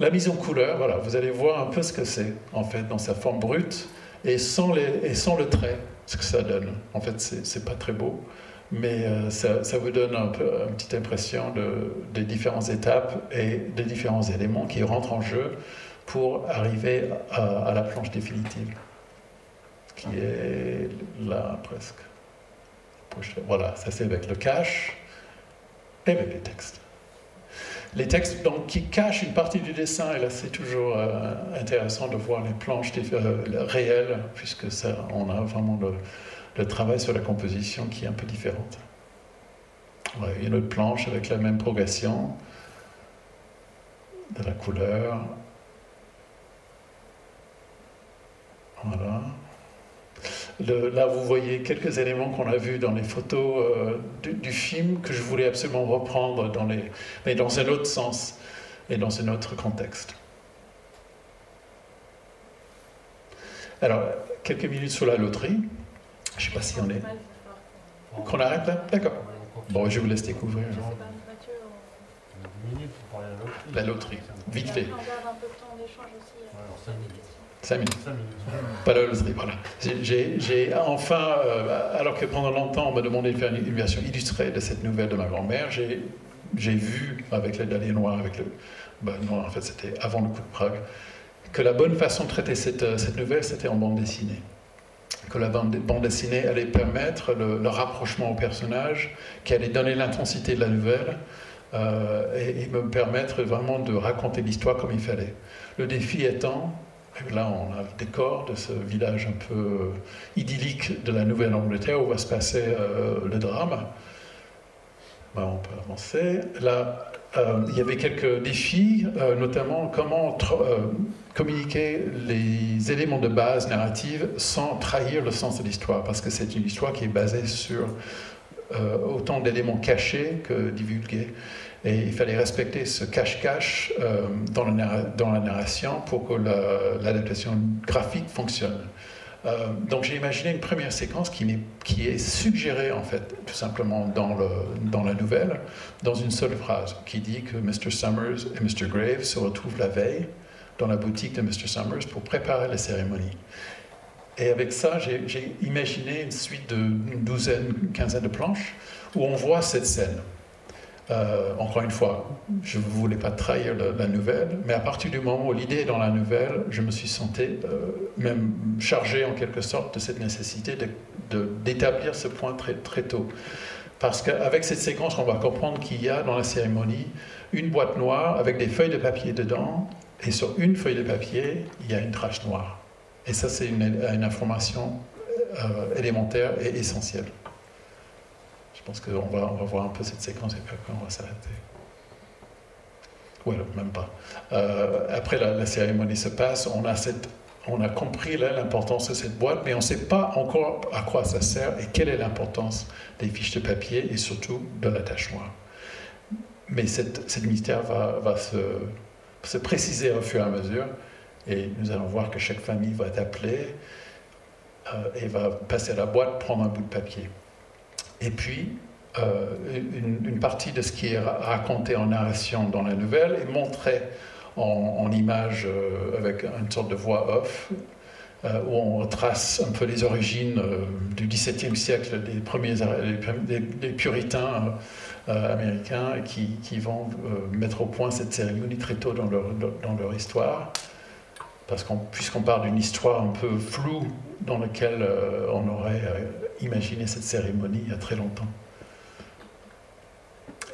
La mise en couleur, voilà, vous allez voir un peu ce que c'est, en fait, dans sa forme brute, et sans le trait, ce que ça donne. En fait, c'est pas très beau, mais ça vous donne un peu une petite impression des différentes étapes et des différents éléments qui rentrent en jeu pour arriver à la planche définitive, qui est là, presque. Voilà, ça c'est avec le cache et avec les textes. Les textes donc, qui cachent une partie du dessin, et là c'est toujours intéressant de voir les planches réelles, puisque ça, on a vraiment le travail sur la composition qui est un peu différente. Ouais, une autre planche avec la même progression de la couleur. Voilà. Là, vous voyez quelques éléments qu'on a vus dans les photos du film que je voulais absolument reprendre, mais dans un autre sens et dans un autre contexte. Alors, quelques minutes sur la loterie. Je ne sais pas si on est... Qu'on arrête là? D'accord. Bon, je vous laisse découvrir. Je sais pas, Mathieu, 10 minutes pour parler de La loterie, vite fait. on garde un peu de temps d'échange aussi. Alors, 5 minutes. 5 minutes. 5 minutes. Pas la loterie, voilà. J'ai enfin, alors que pendant longtemps on m'a demandé de faire une version illustrée de cette nouvelle de ma grand-mère, j'ai vu avec le dahlier noir, noir en fait c'était avant le coup de Prague, que la bonne façon de traiter cette nouvelle c'était en bande dessinée. Que la bande dessinée allait permettre le rapprochement au personnage, qui allait donner l'intensité de la nouvelle et me permettre vraiment de raconter l'histoire comme il fallait. Le défi étant, là on a le décor de ce village un peu idyllique de la Nouvelle-Angleterre où va se passer le drame. Ben, on peut avancer. Là, il y avait quelques défis, notamment comment communiquer les éléments de base narrative sans trahir le sens de l'histoire, parce que c'est une histoire qui est basée sur autant d'éléments cachés que divulgués. Et il fallait respecter ce cache-cache dans la narration pour que l'adaptation graphique fonctionne. Donc j'ai imaginé une première séquence qui est suggérée en fait tout simplement dans la nouvelle, dans une seule phrase, qui dit que Mr. Summers et Mr. Graves se retrouvent la veille dans la boutique de Mr. Summers pour préparer la cérémonie. Et avec ça, j'ai imaginé une suite d'une douzaine, une quinzaine de planches où on voit cette scène. Encore une fois, je ne voulais pas trahir la nouvelle, mais à partir du moment où l'idée est dans la nouvelle, je me suis senti même chargé en quelque sorte de cette nécessité d'établir ce point très, très tôt. Parce qu'avec cette séquence, on va comprendre qu'il y a dans la cérémonie une boîte noire avec des feuilles de papier dedans, et sur une feuille de papier, il y a une tache noire. Et ça, c'est une information élémentaire et essentielle. Je pense qu'on va voir un peu cette séquence et puis après on va s'arrêter. Ouais, même pas. Après la cérémonie se passe, on a compris l'importance de cette boîte, mais on ne sait pas encore à quoi ça sert et quelle est l'importance des fiches de papier et surtout de la tache noire. Mais cette mystère va se préciser au fur et à mesure et nous allons voir que chaque famille va être appelée et va passer à la boîte, prendre un bout de papier. Et puis, une partie de ce qui est raconté en narration dans la nouvelle est montrée en images avec une sorte de voix off, où on retrace un peu les origines du XVIIe siècle des puritains américains qui vont mettre au point cette cérémonie très tôt dans leur histoire. Parce puisqu'on parle d'une histoire un peu floue dans laquelle on aurait imaginé cette cérémonie il y a très longtemps.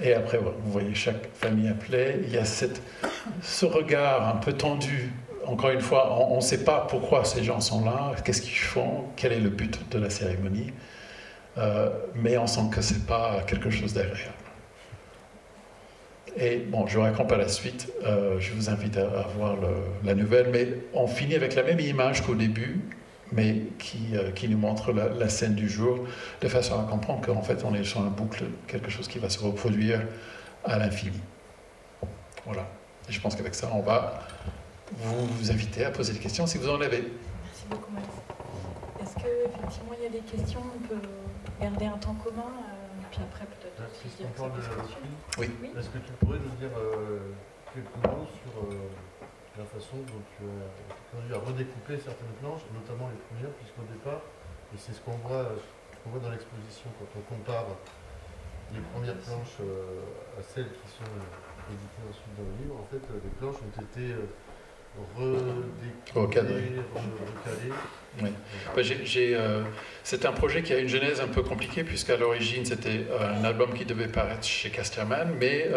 Et après, vous voyez chaque famille appelée, il y a ce regard un peu tendu. Encore une fois, on ne sait pas pourquoi ces gens sont là, qu'est-ce qu'ils font, quel est le but de la cérémonie, mais on sent que ce n'est pas quelque chose d'agréable. Et bon, je ne raconte pas la suite, je vous invite à voir la nouvelle, mais on finit avec la même image qu'au début, mais qui nous montre la scène du jour, de façon à comprendre qu'en fait on est sur un boucle, quelque chose qui va se reproduire à l'infini. Voilà. Et je pense qu'avec ça, on va vous inviter à poser des questions si vous en avez. Merci beaucoup, Max. Est-ce qu'effectivement il y a des questions? On peut garder un temps commun, puis après peut-être aussi dire Puisqu'on parle de la loterie, Oui. est-ce que tu pourrais nous dire quelques mots sur la façon dont tu as redécoupé certaines planches, notamment les premières, puisqu'au départ, et c'est ce qu'on voit dans l'exposition quand on compare les premières planches à celles qui sont éditées ensuite dans le livre, en fait, les planches ont été recalées. Oui. C'est un projet qui a une genèse un peu compliquée, puisqu'à l'origine, c'était un album qui devait paraître chez Casterman, mais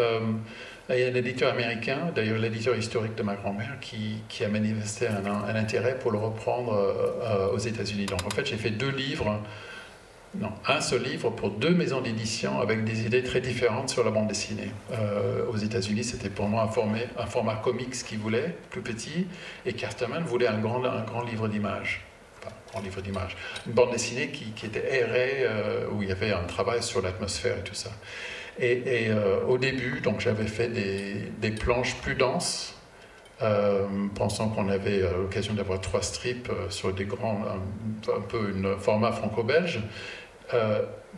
il y a un éditeur américain, d'ailleurs l'éditeur historique de ma grand-mère, qui a manifesté un intérêt pour le reprendre aux États-Unis. Donc en fait, j'ai fait 2 livres non, un seul livre pour 2 maisons d'édition avec des idées très différentes sur la bande dessinée. Aux États-Unis, c'était pour moi un format comics qu'il voulait, plus petit, et Casterman voulait un grand livre d'images. Enfin, grand livre d'images. Une bande dessinée qui était aérée, où il y avait un travail sur l'atmosphère et tout ça. Et au début, donc j'avais fait des planches plus denses, pensant qu'on avait l'occasion d'avoir 3 strips sur des grands, un peu un format franco-belge.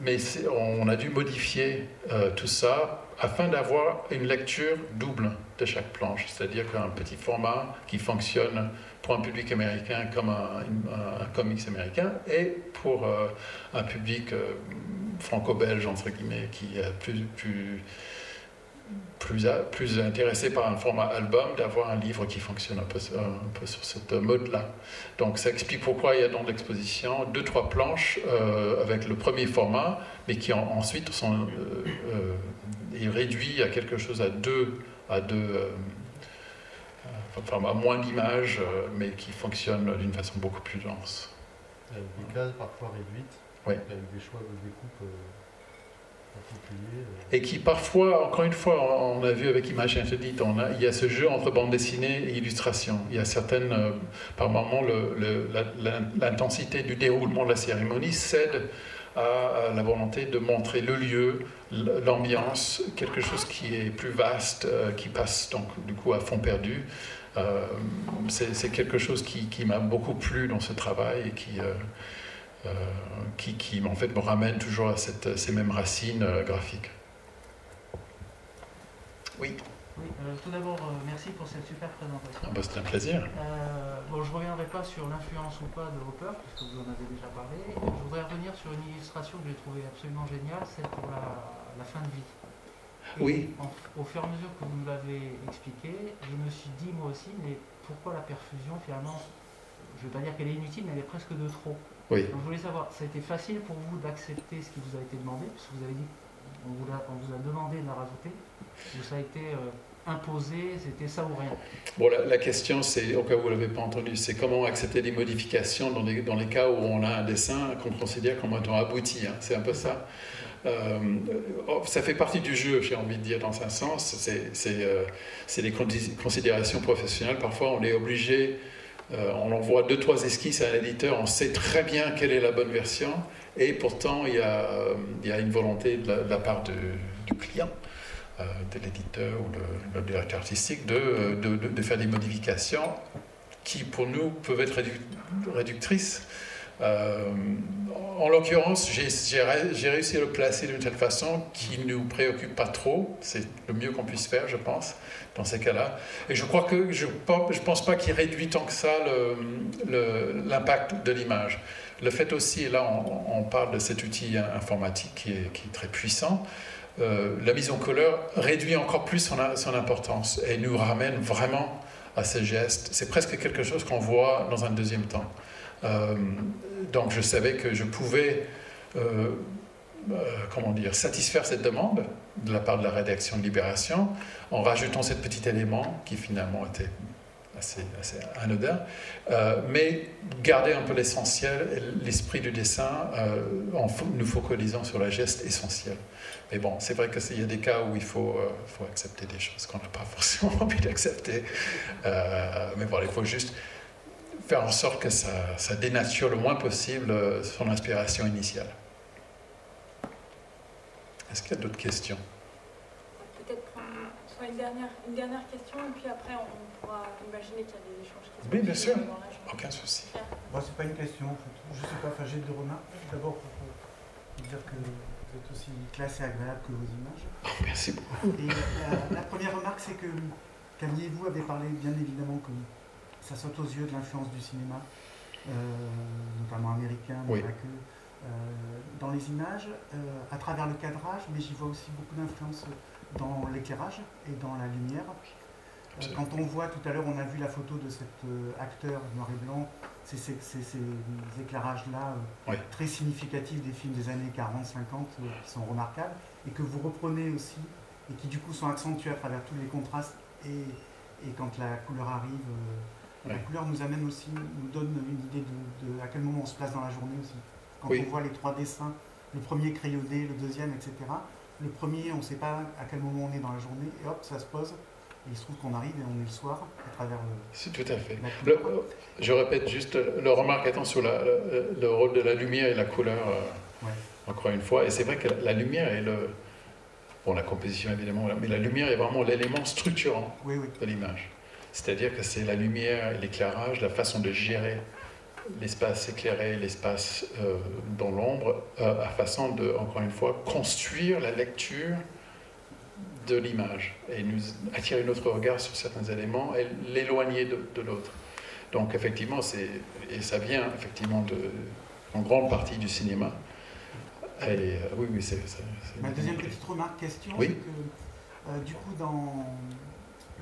Mais on a dû modifier tout ça afin d'avoir une lecture double de chaque planche, c'est-à-dire qu'un petit format qui fonctionne pour un public américain comme un comics américain et pour un public franco-belge, entre guillemets, qui est plus intéressé par un format album, d'avoir un livre qui fonctionne un peu sur cette mode-là. Donc ça explique pourquoi il y a dans l'exposition 2-3 planches avec le premier format, mais qui ensuite sont réduits à quelque chose à moins d'images, mais qui fonctionne d'une façon beaucoup plus dense. Des cases parfois réduites, oui. Avec des choix de découpe particuliers. Et qui parfois, encore une fois, on a vu avec Images Interdites, il y a ce jeu entre bande dessinée et illustration. Il y a certaines, par moments, l'intensité du déroulement de la cérémonie cède à la volonté de montrer le lieu, l'ambiance, quelque chose qui est plus vaste, qui passe donc du coup à fond perdu. C'est quelque chose qui m'a beaucoup plu dans ce travail et qui en fait me ramène toujours à ces mêmes racines graphiques. Oui. Oui, tout d'abord, merci pour cette super présentation. C'était un plaisir. Bon, je ne reviendrai pas sur l'influence ou pas de Hopper, puisque vous en avez déjà parlé. Je voudrais revenir sur une illustration que j'ai trouvée absolument géniale, celle pour la fin de vie. Et oui. Au fur et à mesure que vous nous l'avez expliqué, je me suis dit moi aussi, mais pourquoi la perfusion finalement, je ne vais pas dire qu'elle est inutile, mais elle est presque de trop. Oui. Donc je voulais savoir, ça a été facile pour vous d'accepter ce qui vous a été demandé, puisque vous avez dit on vous a demandé de la rajouter, ou ça a été imposé, c'était ça ou rien? Bon, la question, c'est, au cas où vous ne l'avez pas entendu, c'est comment accepter des modifications dans les cas où on a un dessin qu'on considère comme étant abouti. Hein. C'est un peu ça. Ça fait partie du jeu, j'ai envie de dire, dans un sens. C'est des considérations professionnelles. Parfois, on est obligé, on envoie 2-3 esquisses à un éditeur, on sait très bien quelle est la bonne version, et pourtant, il y a une volonté de la part du client, de l'éditeur ou le directeur artistique, de faire des modifications qui, pour nous, peuvent être réductrices. En l'occurrence, j'ai réussi à le placer d'une telle façon qui ne nous préoccupe pas trop. C'est le mieux qu'on puisse faire, je pense, dans ces cas-là. Et je crois que je pense pas qu'il réduit tant que ça l'impact de l'image. Le fait aussi, et là on parle de cet outil informatique qui est très puissant, la mise en couleur réduit encore plus son importance et nous ramène vraiment à ce geste. C'est presque quelque chose qu'on voit dans un deuxième temps. Donc je savais que je pouvais satisfaire cette demande de la part de la rédaction de Libération en rajoutant cet petit élément qui finalement était assez anodin, mais garder un peu l'essentiel, l'esprit du dessin en nous focalisant sur le geste essentiel. Mais bon, c'est vrai qu'il y a des cas où il faut accepter des choses qu'on n'a pas forcément envie d'accepter. Mais voilà, il faut juste faire en sorte que ça dénature le moins possible son inspiration initiale. Est-ce qu'il y a d'autres questions? Peut-être prendre soit une dernière question, et puis après on pourra imaginer qu'il y a des échanges qui se Oui, bien sûr. dans la journée. Aucun souci. Moi, c'est pas une question. Je sais pas, j'ai 2 remarques. D'abord, pour dire que vous êtes aussi classe et agréable que vos images. Oh, merci beaucoup. Et la première remarque, c'est que Camille et vous avez parlé, bien évidemment, que ça saute aux yeux de l'influence du cinéma, notamment américain, mais oui. pas que, dans les images, à travers le cadrage, mais j'y vois aussi beaucoup d'influence dans l'éclairage et dans la lumière. Quand on voit, tout à l'heure, on a vu la photo de cet acteur noir et blanc, c'est ces éclairages-là oui. très significatifs des films des années 40-50 qui sont remarquables et que vous reprenez aussi et qui du coup sont accentués à travers tous les contrastes et quand la couleur arrive, oui. la couleur nous amène aussi, nous donne une idée de à quel moment on se place dans la journée aussi. Quand on voit les 3 dessins, le premier crayoné, le deuxième, etc. Le premier, on ne sait pas à quel moment on est dans la journée, et hop, ça se pose. Et il se trouve qu'on arrive et on est le soir à travers le... C'est tout à fait. Je répète juste, le remarque étant sur le rôle de la lumière et la couleur, encore une fois. Et c'est vrai que la lumière est bon, la composition évidemment, mais la lumière est vraiment l'élément structurant de l'image. C'est-à-dire que c'est la lumière et l'éclairage, la façon de gérer l'espace éclairé, l'espace dans l'ombre, à façon de, encore une fois, construire la lecture de l'image et nous attirer notre regard sur certains éléments et l'éloigner de l'autre. Donc effectivement, et ça vient effectivement en grande partie du cinéma. Et oui, c'est ma deuxième petite remarque, question, c'est que du coup dans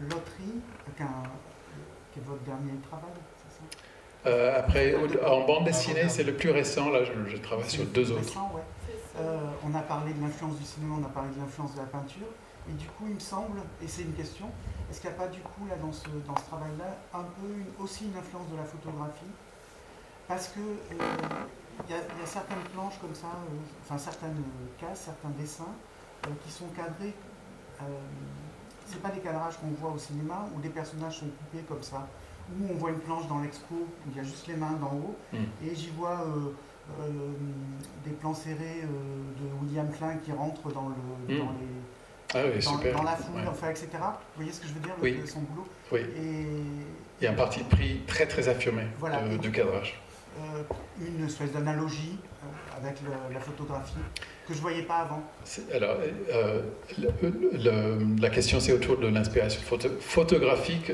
Loterie, qui est votre dernier travail, c'est ça? Après, en bande dessinée, c'est le plus récent. Là, je travaille sur 2 autres. Récent, on a parlé de l'influence du cinéma, on a parlé de l'influence de la peinture. Et du coup, il me semble, et c'est une question, est-ce qu'il n'y a pas du coup là dans ce travail-là un peu aussi une influence de la photographie? Parce que il y a certaines planches comme ça, enfin certaines cases, certains dessins qui sont cadrés. C'est pas des cadrages qu'on voit au cinéma où les personnages sont coupés comme ça, où on voit une planche dans l'expo où il y a juste les mains d'en haut, et j'y vois des plans serrés de William Klein qui rentrent dans les dans la foule, enfin, etc. Vous voyez ce que je veux dire, son boulot. Oui. Et il y a un parti pris très très affirmé du cadrage. Une espèce d'analogie avec la photographie que je ne voyais pas avant. Alors, la question c'est autour de l'inspiration photographique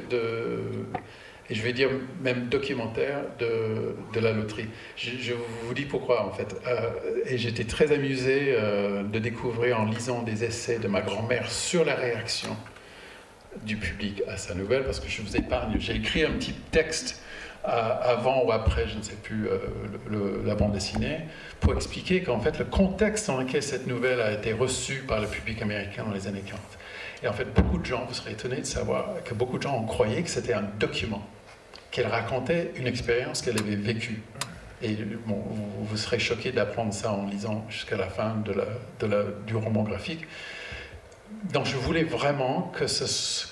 et je vais dire même documentaire de la loterie. Je vous dis pourquoi en fait. Et j'étais très amusé de découvrir en lisant des essais de ma grand-mère sur la réaction du public à sa nouvelle, parce que je vous épargne. J'ai écrit un petit texte avant ou après, je ne sais plus, la bande dessinée, pour expliquer qu'en fait le contexte dans lequel cette nouvelle a été reçue par le public américain dans les années 40. Et en fait, beaucoup de gens, vous serez étonnés de savoir que beaucoup de gens ont croyé que c'était un document, qu'elle racontait une expérience qu'elle avait vécue. Et bon, vous serez choqués d'apprendre ça en lisant jusqu'à la fin du roman graphique. Donc je voulais vraiment que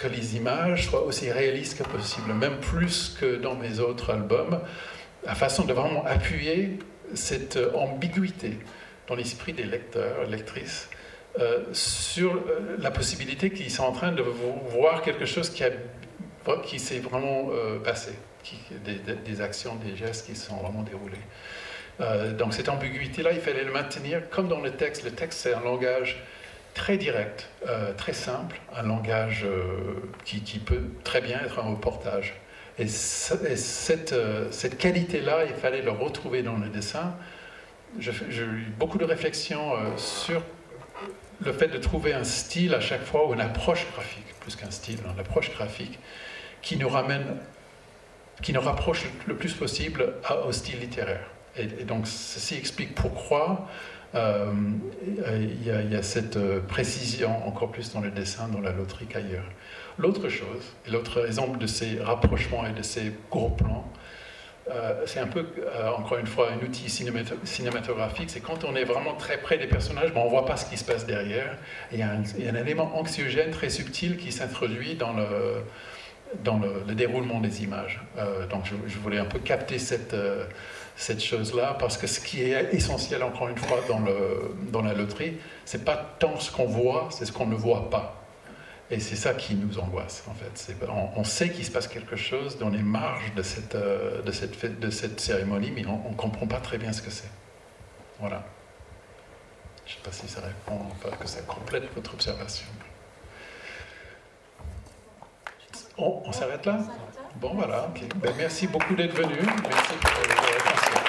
les images soient aussi réalistes que possible, même plus que dans mes autres albums, à façon de vraiment appuyer cette ambiguïté dans l'esprit des lecteurs, lectrices, sur la possibilité qu'ils sont en train de voir quelque chose qui s'est vraiment passé, des actions, des gestes qui se sont vraiment déroulés. Donc cette ambiguïté-là, il fallait le maintenir comme dans le texte. Le texte, c'est un langage très direct, très simple, un langage qui peut très bien être un reportage. Et cette qualité-là, il fallait le retrouver dans le dessin. J'ai eu beaucoup de réflexions sur le fait de trouver un style à chaque fois, ou une approche graphique, plus qu'un style, une approche graphique, qui nous rapproche le plus possible au style littéraire. Et donc, ceci explique pourquoi il y a cette précision encore plus dans le dessin, dans la loterie qu'ailleurs. L'autre chose, et l'autre exemple de ces rapprochements et de ces gros plans, c'est un peu, encore une fois, un outil cinématographique. C'est quand on est vraiment très près des personnages, on ne voit pas ce qui se passe derrière. Et il y a un élément anxiogène très subtil qui s'introduit dans le déroulement des images. Donc je voulais un peu capter cette chose-là, parce que ce qui est essentiel, encore une fois, dans la loterie, c'est pas tant ce qu'on voit, c'est ce qu'on ne voit pas. Et c'est ça qui nous angoisse, en fait. On sait qu'il se passe quelque chose dans les marges de cette cérémonie, mais on ne comprend pas très bien ce que c'est. Voilà. Je ne sais pas si ça répond, enfin, que ça complète votre observation. On s'arrête là? Bon, voilà. Okay. Ben, merci beaucoup d'être venu. Merci pour votre attention.